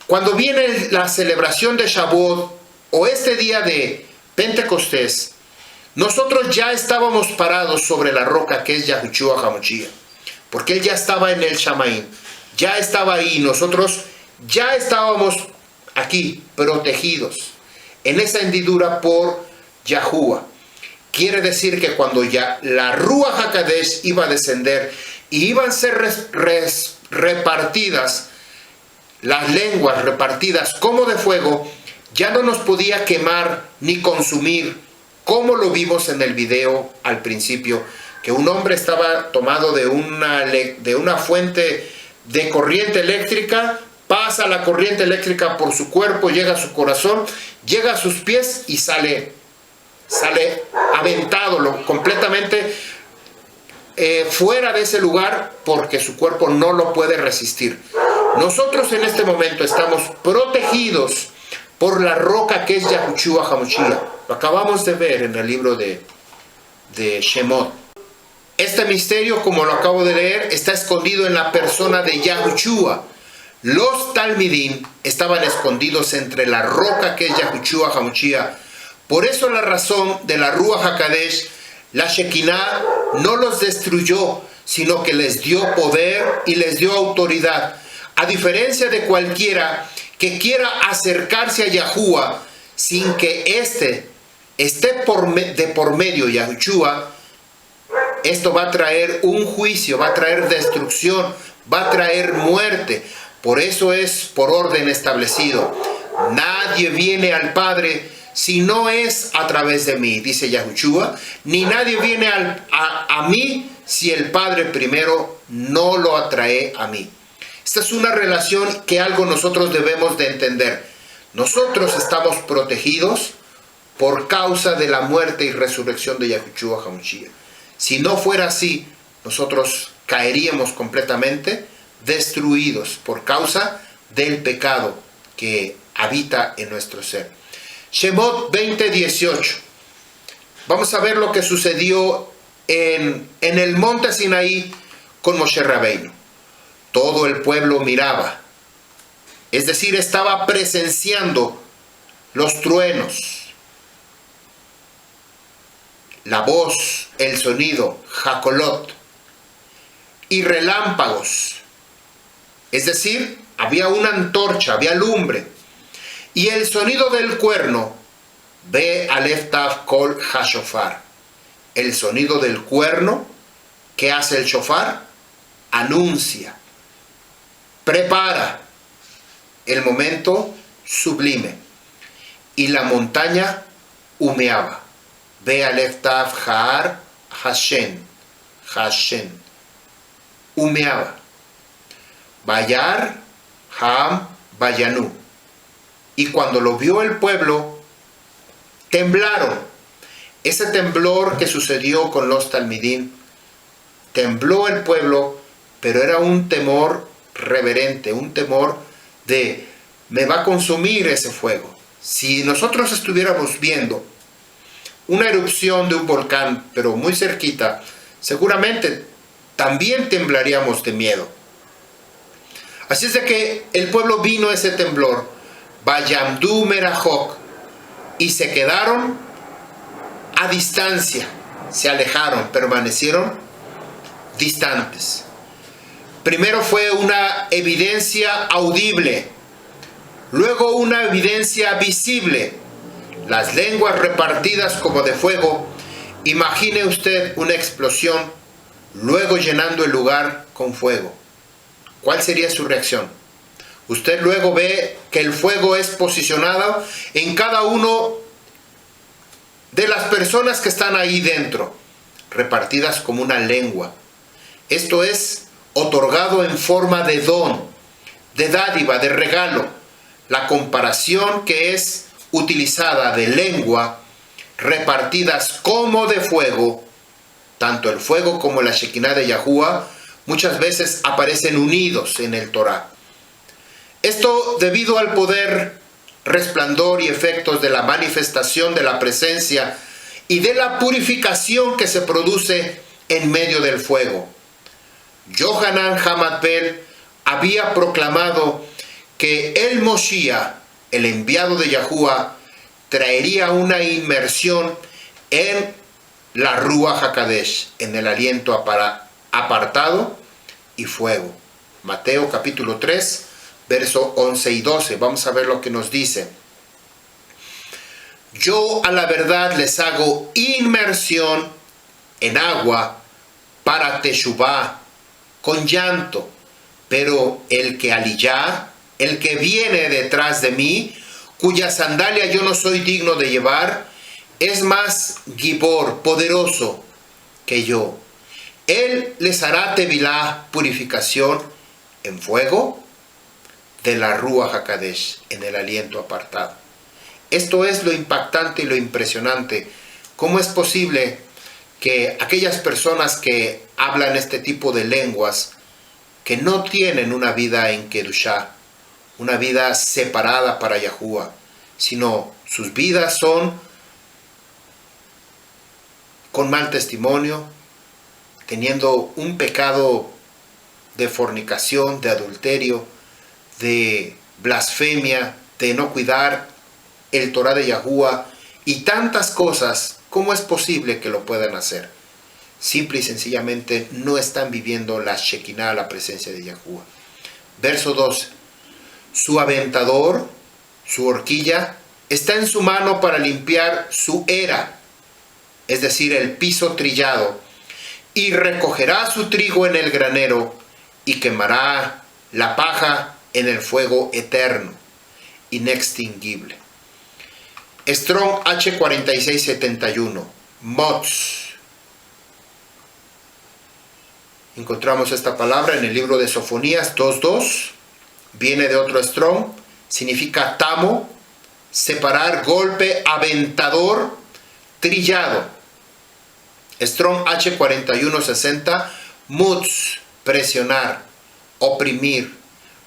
Cuando viene la celebración de Shavuot o este día de Pentecostés, nosotros ya estábamos parados sobre la roca que es Yahushua HaMashiach, porque él ya estaba en el Shamaim, ya estaba ahí, nosotros ya estábamos aquí protegidos en esa hendidura por Yahuwah. Quiere decir que cuando ya la Ruach HaKadosh iba a descender y iban a ser repartidas, las lenguas repartidas como de fuego, ya no nos podía quemar ni consumir, como lo vimos en el video al principio, que un hombre estaba tomado de una fuente de corriente eléctrica, pasa la corriente eléctrica por su cuerpo, llega a su corazón, llega a sus pies y sale aventado completamente fuera de ese lugar porque su cuerpo no lo puede resistir. Nosotros en este momento estamos protegidos por la roca que es Yahushua HaMashiach. Lo acabamos de ver en el libro de Shemot. Este misterio, como lo acabo de leer, está escondido en la persona de Yahushua. Los talmidín estaban escondidos entre la roca que es Yahushua HaMashiach. Por eso la razón de la Ruach HaKadosh, la Shekinah, no los destruyó, sino que les dio poder y les dio autoridad. A diferencia de cualquiera que quiera acercarse a Yahuwah sin que éste esté de por medio Yahushua, esto va a traer un juicio, va a traer destrucción, va a traer muerte. Por eso es por orden establecido. Nadie viene al Padre si no es a través de mí, dice Yahushua, ni nadie viene a mí si el Padre primero no lo atrae a mí. Esta es una relación que algo nosotros debemos de entender. Nosotros estamos protegidos por causa de la muerte y resurrección de Yahushua HaMashiach. Si no fuera así, nosotros caeríamos completamente destruidos por causa del pecado que habita en nuestro ser. Shemot 20:18. Vamos a ver lo que sucedió en el monte Sinaí con Moshe Rabbeinu. Todo el pueblo miraba, es decir, estaba presenciando los truenos, la voz, el sonido, jacolot, y relámpagos. Es decir, había una antorcha, había lumbre. Y el sonido del cuerno, ve alef tav kol hashofar. El sonido del cuerno, ¿qué hace el shofar? Anuncia, prepara el momento sublime. Y la montaña humeaba. Ve alef tav haar hashen, humeaba. Bayar ham bayanu. Y cuando lo vio el pueblo, temblaron. Ese temblor que sucedió con los talmidim, tembló el pueblo, pero era un temor reverente, un temor de me va a consumir ese fuego. Si nosotros estuviéramos viendo una erupción de un volcán, pero muy cerquita, seguramente también temblaríamos de miedo. Así es de que el pueblo vino ese temblor, Vayamdu Merahok, y se quedaron a distancia, se alejaron, permanecieron distantes. Primero fue una evidencia audible, luego una evidencia visible, las lenguas repartidas como de fuego. Imagine usted una explosión, luego llenando el lugar con fuego. ¿Cuál sería su reacción? Usted luego ve que el fuego es posicionado en cada uno de las personas que están ahí dentro, repartidas como una lengua. Esto es otorgado en forma de don, de dádiva, de regalo. La comparación que es utilizada de lengua, repartidas como de fuego, tanto el fuego como la Shekinah de Yahuwah, muchas veces aparecen unidos en el Torah. Esto debido al poder, resplandor y efectos de la manifestación de la presencia y de la purificación que se produce en medio del fuego. Yohanan Hamatbel había proclamado que el Moshiach, el enviado de Yahuwah, traería una inmersión en la Ruach HaKadosh, en el aliento apartado y fuego. Mateo capítulo 3, verso 11 y 12. Vamos a ver lo que nos dice. Yo a la verdad les hago inmersión en agua para Teshuvah, con llanto, pero el que aliyah, el que viene detrás de mí, cuya sandalia yo no soy digno de llevar, es más gibor, poderoso que yo. Él les hará tevilá, purificación en fuego de la Ruach HaKadosh, en el aliento apartado. Esto es lo impactante y lo impresionante. ¿Cómo es posible que aquellas personas que hablan este tipo de lenguas, que no tienen una vida en Kedushá, una vida separada para Yahuwah, sino sus vidas son con mal testimonio, teniendo un pecado de fornicación, de adulterio, de blasfemia, de no cuidar el Torah de Yahuwah y tantas cosas? ¿Cómo es posible que lo puedan hacer? Simple y sencillamente no están viviendo la Shekinah, la presencia de Yahuwah. Verso 12. Su aventador, su horquilla, está en su mano para limpiar su era, es decir, el piso trillado, y recogerá su trigo en el granero y quemará la paja en el fuego eterno, inextinguible. Strong H4671, Mods. Encontramos esta palabra en el libro de Sofonías 2.2, viene de otro Strong, significa tamo, separar, golpe, aventador, trillado. Strong H4160, muts, presionar, oprimir,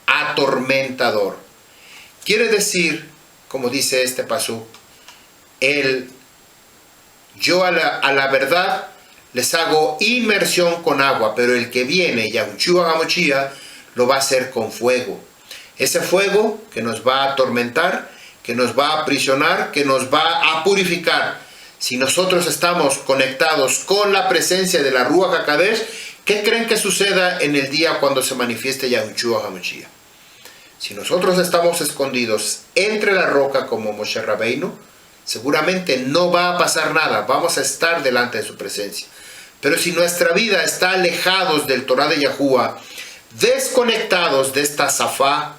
atormentador. Quiere decir, como dice este pasú, yo a la verdad les hago inmersión con agua, pero el que viene, Yahushua HaMashiach, lo va a hacer con fuego. Ese fuego que nos va a atormentar, que nos va a aprisionar, que nos va a purificar. Si nosotros estamos conectados con la presencia de la Ruach HaKodesh, ¿qué creen que suceda en el día cuando se manifieste Yahushua HaMashiach? Si nosotros estamos escondidos entre la roca como Moshe Rabbeinu, seguramente no va a pasar nada, vamos a estar delante de su presencia. Pero si nuestra vida está alejados del Torah de Yahuwah, desconectados de esta Safá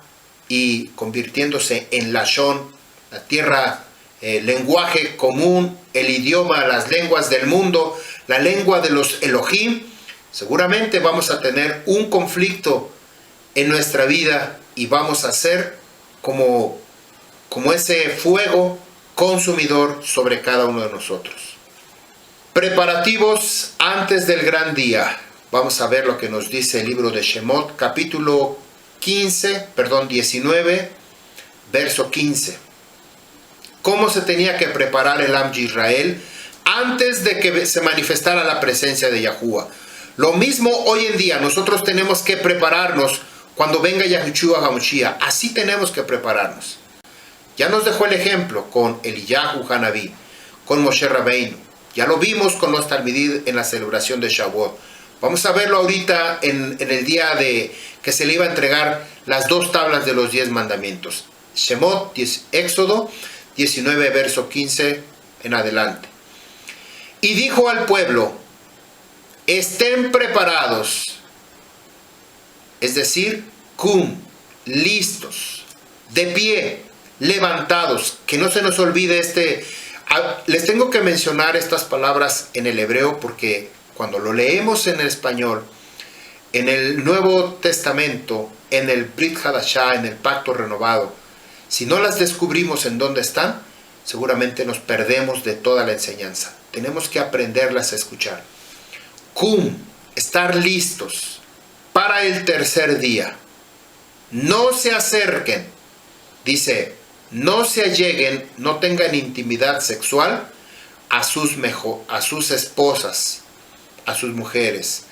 y convirtiéndose en Lashon, la tierra, lenguaje común, el idioma, las lenguas del mundo, la lengua de los Elohim, seguramente vamos a tener un conflicto en nuestra vida y vamos a ser como ese fuego consumidor sobre cada uno de nosotros. Preparativos antes del gran día. Vamos a ver lo que nos dice el libro de Shemot, capítulo 19, verso 15. Cómo se tenía que preparar el Am de Israel antes de que se manifestara la presencia de Yahuwah. Lo mismo hoy en día, nosotros tenemos que prepararnos cuando venga Yahushua HaMashiach. Así tenemos que prepararnos. Ya nos dejó el ejemplo con Eliyahu Hanaví, con Moshe Rabbeinu. Ya lo vimos con los Talmidid en la celebración de Shavuot. Vamos a verlo ahorita en el día de que se le iba a entregar las 2 tablas de los 10 mandamientos. Shemot, Éxodo 19, verso 15 en adelante. Y dijo al pueblo, estén preparados, es decir, listos, de pie, levantados, que no se nos olvide les tengo que mencionar estas palabras en el hebreo porque cuando lo leemos en el español, en el Nuevo Testamento, en el Brit Hadashah, en el Pacto Renovado, si no las descubrimos en dónde están, seguramente nos perdemos de toda la enseñanza. Tenemos que aprenderlas a escuchar. Estar listos para el tercer día. No se acerquen, dice, no se alleguen, no tengan intimidad sexual a sus esposas, a sus mujeres.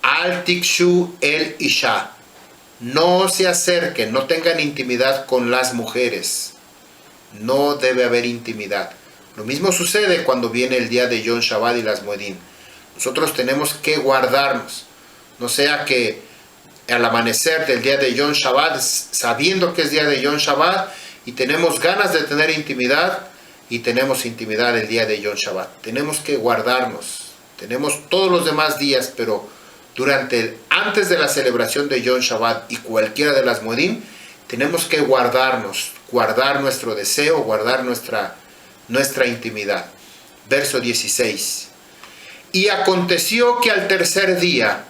Al tikshu el isha. No se acerquen, no tengan intimidad con las mujeres. No debe haber intimidad. Lo mismo sucede cuando viene el día de Yom Shabbat y las Moedim. Nosotros tenemos que guardarnos. No sea que al amanecer del día de Yom Shabbat, sabiendo que es día de Yom Shabbat, y tenemos ganas de tener intimidad, y tenemos intimidad el día de Yom Shabbat. Tenemos que guardarnos. Tenemos todos los demás días, pero antes de la celebración de Yom Shabbat y cualquiera de las Moedim, tenemos que guardarnos, guardar nuestro deseo, guardar nuestra intimidad. Verso 16. Y aconteció que al tercer día,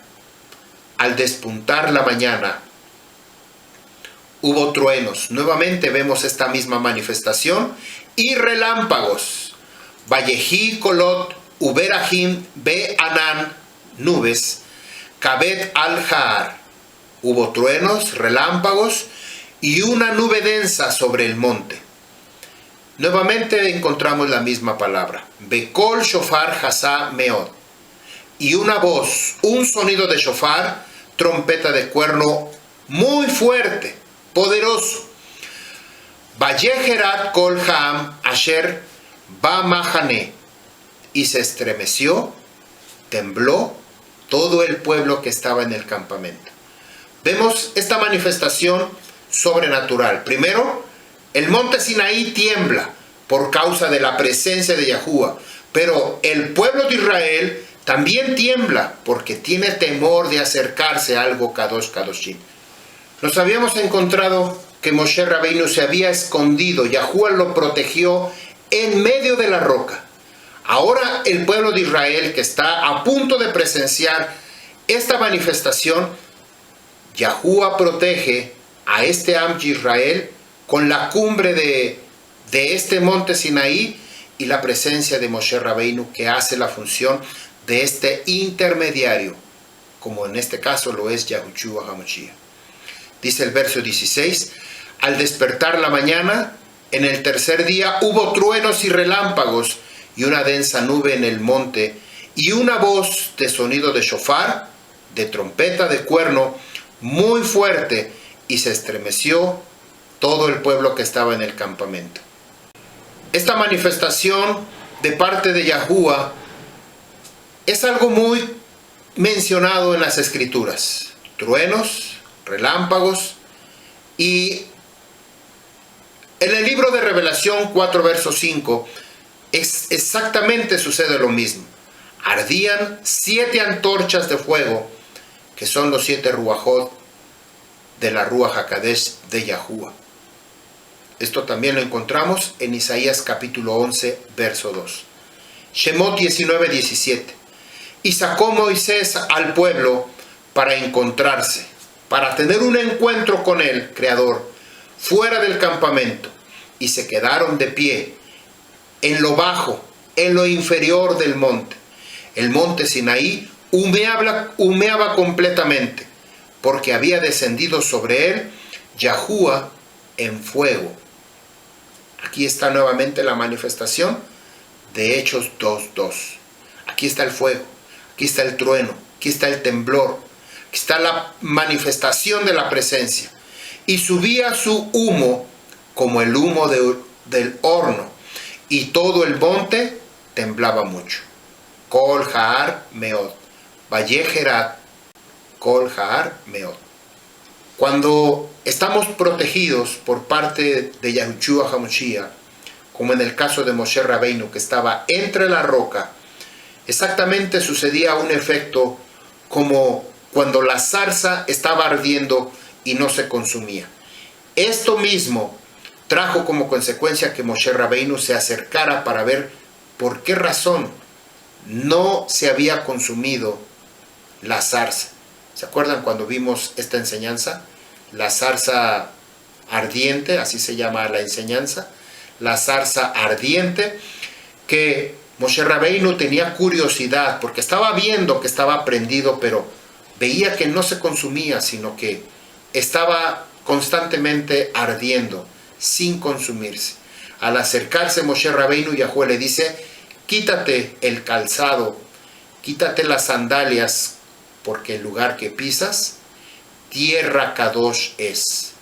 al despuntar la mañana, hubo truenos. Nuevamente vemos esta misma manifestación y relámpagos. Vallejí, Colot, Uberajim, Be Anan, nubes, Kabet al-Haar. Hubo truenos, relámpagos y una nube densa sobre el monte. Nuevamente encontramos la misma palabra. Bekol shofar hasa meod. Y una voz, un sonido de shofar, trompeta de cuerno muy fuerte, poderoso. Vayejerat kol ha'am asher ba'machane. Y se estremeció, tembló todo el pueblo que estaba en el campamento. Vemos esta manifestación sobrenatural. Primero, el monte Sinaí tiembla. por causa de la presencia de Yahuwah. Pero el pueblo de Israel también tiembla porque tiene temor de acercarse a algo Kadosh Kadoshim. Nos habíamos encontrado que Moshe Rabbeinu se había escondido, Yahuwah lo protegió en medio de la roca. Ahora el pueblo de Israel, que está a punto de presenciar esta manifestación, Yahuwah protege a este Am Israel con la cumbre de este monte Sinaí y la presencia de Moshe Rabbeinu, que hace la función de este intermediario, como en este caso lo es Yahushua HaMashiach. Dice el verso 16, al despertar la mañana, en el tercer día hubo truenos y relámpagos y una densa nube en el monte y una voz de sonido de shofar, de trompeta de cuerno, muy fuerte, y se estremeció todo el pueblo que estaba en el campamento. Esta manifestación de parte de Yahuwah es algo muy mencionado en las Escrituras. Truenos, relámpagos, y en el libro de Revelación 4, verso 5, exactamente sucede lo mismo. Ardían 7 antorchas de fuego, que son los 7 ruajot de la Ruach HaKadosh de Yahuwah. Esto también lo encontramos en Isaías capítulo 11, verso 2. Shemot 19, 17. Y sacó Moisés al pueblo para encontrarse, para tener un encuentro con el Creador, fuera del campamento, y se quedaron de pie, en lo bajo, en lo inferior del monte. El monte Sinaí humeaba completamente, porque había descendido sobre él Yahuwah en fuego. Aquí está nuevamente la manifestación de Hechos 2:2. Aquí está el fuego, aquí está el trueno, aquí está el temblor, aquí está la manifestación de la presencia. Y subía su humo como el humo del horno, y todo el monte temblaba mucho. Kol Haar Meod, Vallejerat, Kol Haar Meod. Cuando estamos protegidos por parte de Yahushua HaMashiach, como en el caso de Moshe Rabbeinu, que estaba entre la roca, exactamente sucedía un efecto como cuando la zarza estaba ardiendo y no se consumía. Esto mismo trajo como consecuencia que Moshe Rabbeinu se acercara para ver por qué razón no se había consumido la zarza. ¿Se acuerdan cuando vimos esta enseñanza? La zarza ardiente, así se llama la enseñanza. La zarza ardiente, que Moshe Rabbeinu tenía curiosidad porque estaba viendo que estaba prendido, pero veía que no se consumía, sino que estaba constantemente ardiendo, sin consumirse. Al acercarse Moshe Rabbeinu, Yahuwah le dice: quítate el calzado, quítate las sandalias, porque el lugar que pisas, tierra Kadosh es.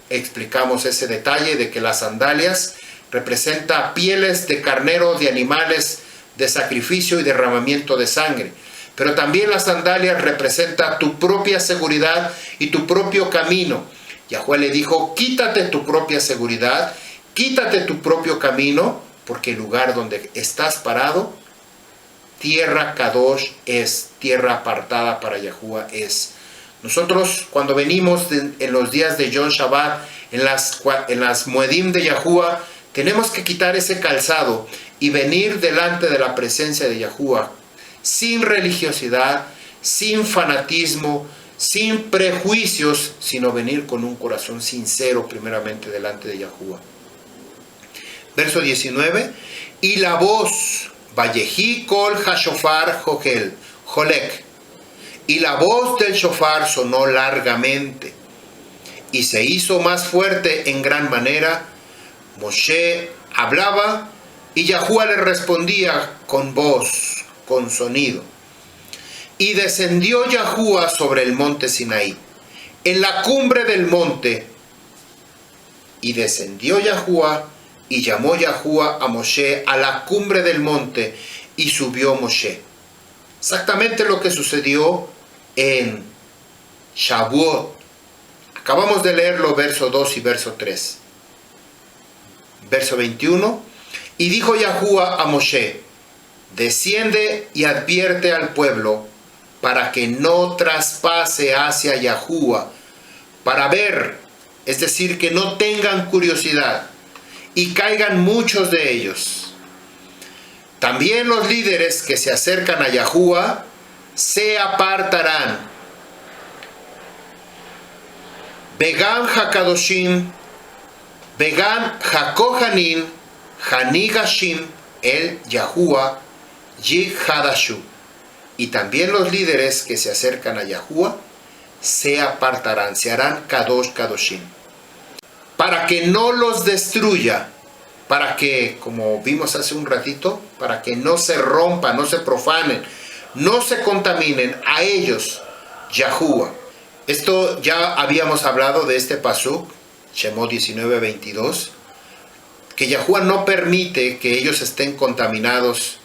Explicamos ese detalle de que las sandalias representa pieles de carnero, de animales de sacrificio y derramamiento de sangre. Pero también las sandalias representa tu propia seguridad y tu propio camino. Yahuwah le dijo: quítate tu propia seguridad, quítate tu propio camino, porque el lugar donde estás parado, tierra Kadosh es, tierra apartada para Yahuwah es. Nosotros cuando venimos en los días de Yom Shabbat, en las Moedim de Yahuwah, tenemos que quitar ese calzado y venir delante de la presencia de Yahuwah, sin religiosidad, sin fanatismo, sin prejuicios, sino venir con un corazón sincero primeramente delante de Yahuwah. Verso 19, y la voz, Vallejí Kol HaShofar Jolek, y la voz del shofar sonó largamente, y se hizo más fuerte en gran manera. Moshe hablaba, y Yahuwah le respondía con voz, con sonido. Y descendió Yahuwah sobre el monte Sinaí, en la cumbre del monte, y descendió Yahuwah, y llamó Yahuwah a Moshe a la cumbre del monte, y subió Moshe. Exactamente lo que sucedió en Shavuot. Acabamos de leerlo, verso 2 y verso 3. Verso 21. Y dijo Yahuwah a Moshe: desciende y advierte al pueblo para que no traspase hacia Yahuwah, para ver, es decir, que no tengan curiosidad y caigan muchos de ellos. También los líderes que se acercan a Yahuwah se apartarán. Vegan Hakadoshim, Vegan Hakohanin, Hanigashim, el Yahuwah, Yihadashu. Y también los líderes que se acercan a Yahuwah se apartarán, se harán Kadosh Kadoshim. Para que no los destruya, para que, como vimos hace un ratito, para que no se rompan, no se profanen, no se contaminen a ellos, Yahuwah. Esto ya habíamos hablado de este pasuk, Shemot 19:22, que Yahuwah no permite que ellos estén contaminados.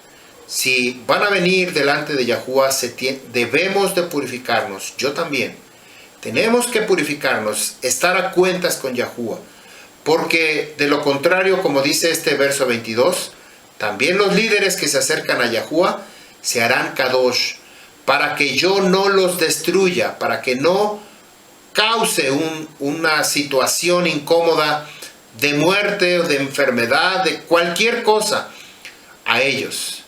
Si van a venir delante de Yahuwah, debemos de purificarnos. Yo también. Tenemos que purificarnos, estar a cuentas con Yahuwah. Porque de lo contrario, como dice este verso 22, también los líderes que se acercan a Yahuwah se harán Kadosh, para que yo no los destruya, para que no cause una situación incómoda de muerte o de enfermedad, de cualquier cosa a ellos.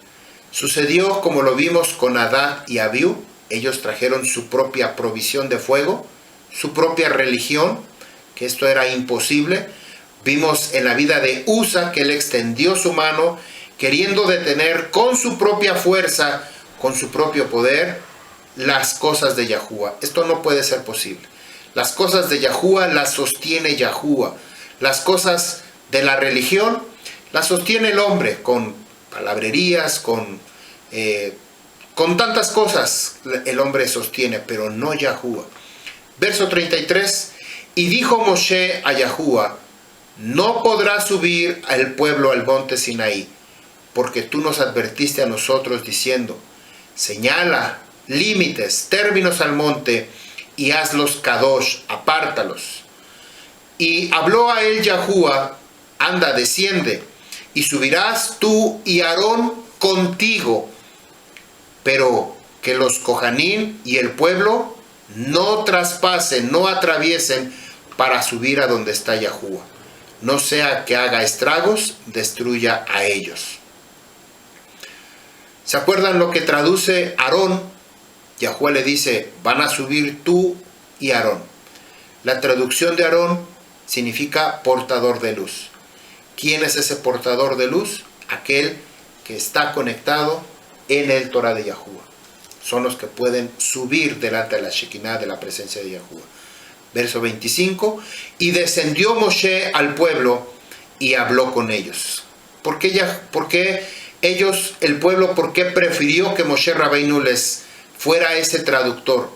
Sucedió como lo vimos con Adad y Abiú. Ellos trajeron su propia provisión de fuego, su propia religión, que esto era imposible. Vimos en la vida de Usa que él extendió su mano, queriendo detener con su propia fuerza, con su propio poder, las cosas de Yahuwah. Esto no puede ser posible. Las cosas de Yahuwah las sostiene Yahuwah. Las cosas de la religión las sostiene el hombre con palabrerías, con tantas cosas el hombre sostiene, pero no Yahuwah. Verso 33, y dijo Moshe a Yahuwah: no podrá subir el pueblo al monte Sinaí, porque tú nos advertiste a nosotros diciendo: señala límites, términos al monte, y hazlos kadosh, apártalos. Y habló a él Yahuwah: anda, desciende, y subirás tú y Aarón contigo, pero que los Kohanim y el pueblo no traspasen, no atraviesen para subir a donde está Yahuwah. No sea que haga estragos, destruya a ellos. ¿Se acuerdan lo que traduce Aarón? Yahuwah le dice: van a subir tú y Aarón. La traducción de Aarón significa portador de luz. ¿Quién es ese portador de luz? Aquel que está conectado en el Torah de Yahuwah. Son los que pueden subir delante de la Shekinah, de la presencia de Yahuwah. Verso 25, y descendió Moshe al pueblo y habló con ellos. ¿Por qué ellos, el pueblo, por qué prefirió que Moshe Rabbeinu les fuera ese traductor?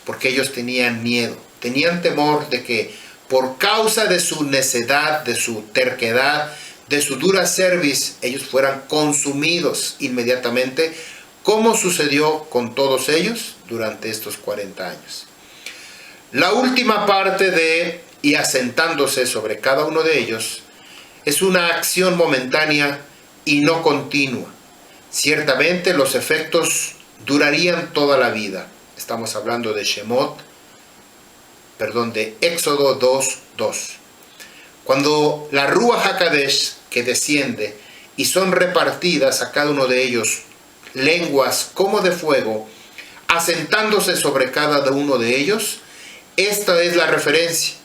Porque ellos tenían miedo, tenían temor de que por causa de su necedad, de su terquedad, de su dura cerviz, ellos fueran consumidos inmediatamente, como sucedió con todos ellos durante estos 40 años. La última parte de y asentándose sobre cada uno de ellos es una acción momentánea y no continua. Ciertamente los efectos durarían toda la vida. Estamos hablando de de Éxodo 2:2. Cuando la Ruach HaKadosh que desciende y son repartidas a cada uno de ellos lenguas como de fuego, asentándose sobre cada uno de ellos, esta es la referencia,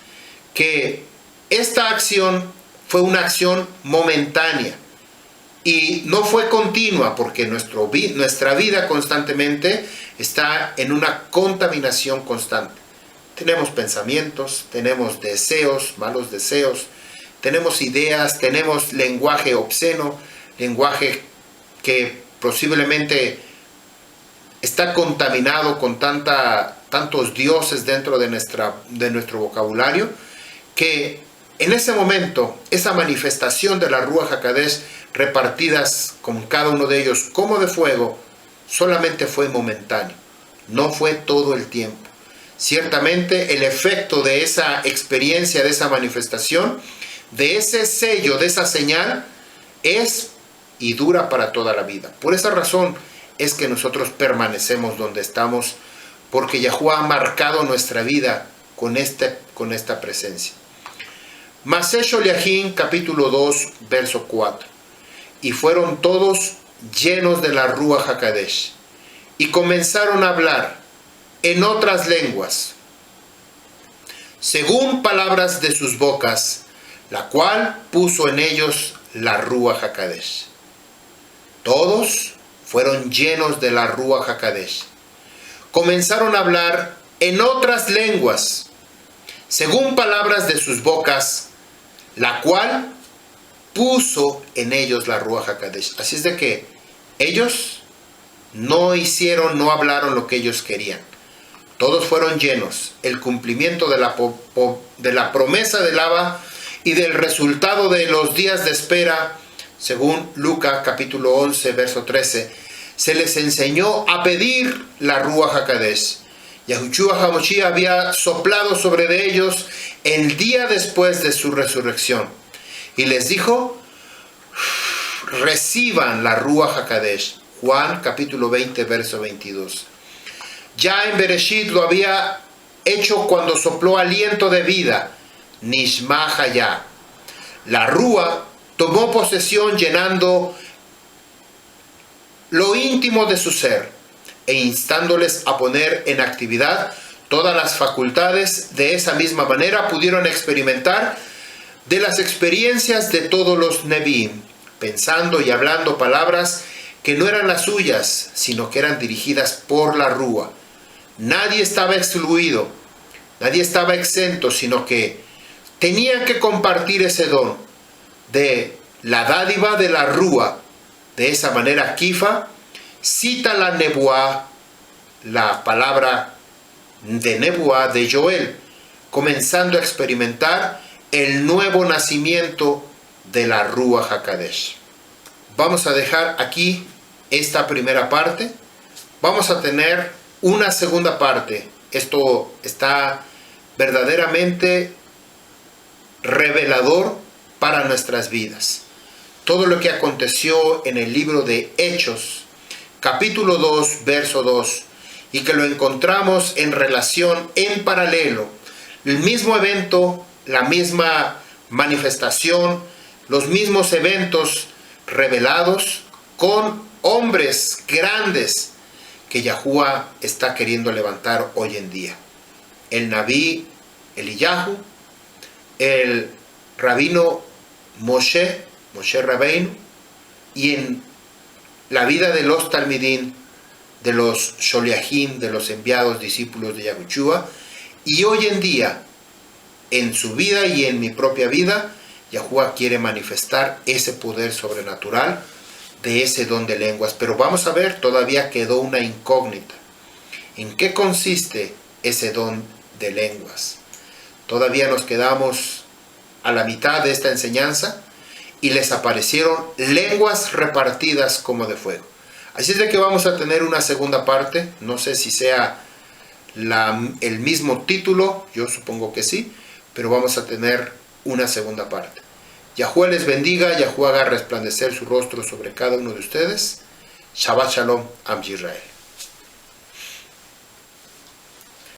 que esta acción fue una acción momentánea y no fue continua, porque nuestra vida constantemente está en una contaminación constante. Tenemos pensamientos, tenemos deseos, malos deseos, tenemos ideas, tenemos lenguaje obsceno, lenguaje que posiblemente está contaminado con tantos dioses dentro de nuestro vocabulario, que en ese momento, esa manifestación de la Ruach HaKadosh repartidas con cada uno de ellos como de fuego, solamente fue momentáneo, no fue todo el tiempo. Ciertamente el efecto de esa experiencia, de esa manifestación, de ese sello, de esa señal, es y dura para toda la vida. Por esa razón es que nosotros permanecemos donde estamos, porque Yahuwah ha marcado nuestra vida con esta presencia. Maseh Sholiachim, capítulo 2, verso 4. Y fueron todos llenos de la Ruach HaKadosh, y comenzaron a hablar en otras lenguas, según palabras de sus bocas, la cual puso en ellos la Ruach HaKadosh. Todos fueron llenos de la Ruach HaKadosh. Comenzaron a hablar en otras lenguas, según palabras de sus bocas, la cual puso en ellos la Ruach HaKadosh. Así es de que ellos no hablaron lo que ellos querían. Todos fueron llenos. El cumplimiento de la promesa del Abba y del resultado de los días de espera, según Lucas capítulo 11, verso 13, se les enseñó a pedir la Ruach HaKadosh. Yahushua HaMashiach había soplado sobre de ellos el día después de su resurrección. Y les dijo, reciban la Ruach HaKadosh. Juan capítulo 20, verso 22. Ya en Bereshit lo había hecho cuando sopló aliento de vida, Nishma Hayah. La Ruach tomó posesión llenando lo íntimo de su ser e instándoles a poner en actividad todas las facultades. De esa misma manera pudieron experimentar de las experiencias de todos los Nevi'im, pensando y hablando palabras que no eran las suyas, sino que eran dirigidas por la Ruach. Nadie estaba excluido, nadie estaba exento, sino que tenían que compartir ese don de la dádiva de la Ruach. De esa manera, Kifa cita la Nebuá, la palabra de Nebuá de Joel, comenzando a experimentar el nuevo nacimiento de la Ruach HaKadosh. Vamos a dejar aquí esta primera parte. Vamos a tener una segunda parte. Esto está verdaderamente revelador para nuestras vidas. Todo lo que aconteció en el libro de Hechos, capítulo 2, verso 2, y que lo encontramos en relación, en paralelo, el mismo evento, la misma manifestación, los mismos eventos revelados con hombres grandes que Yahuwah está queriendo levantar hoy en día. El Nabí Eliyahu, el rabino Moshe Rabbeinu, y en la vida de los Talmidín, de los Sholiachim, de los enviados discípulos de Yahushua, y hoy en día, en su vida y en mi propia vida, Yahuwah quiere manifestar ese poder sobrenatural de ese don de lenguas. Pero vamos a ver, todavía quedó una incógnita. ¿En qué consiste ese don de lenguas? Todavía nos quedamos a la mitad de esta enseñanza y les aparecieron lenguas repartidas como de fuego. Así es de que vamos a tener una segunda parte. No sé si sea el mismo título, yo supongo que sí, pero vamos a tener una segunda parte. Yahuwah les bendiga, Yahuwah haga resplandecer su rostro sobre cada uno de ustedes. Shabbat Shalom, Am Yisrael.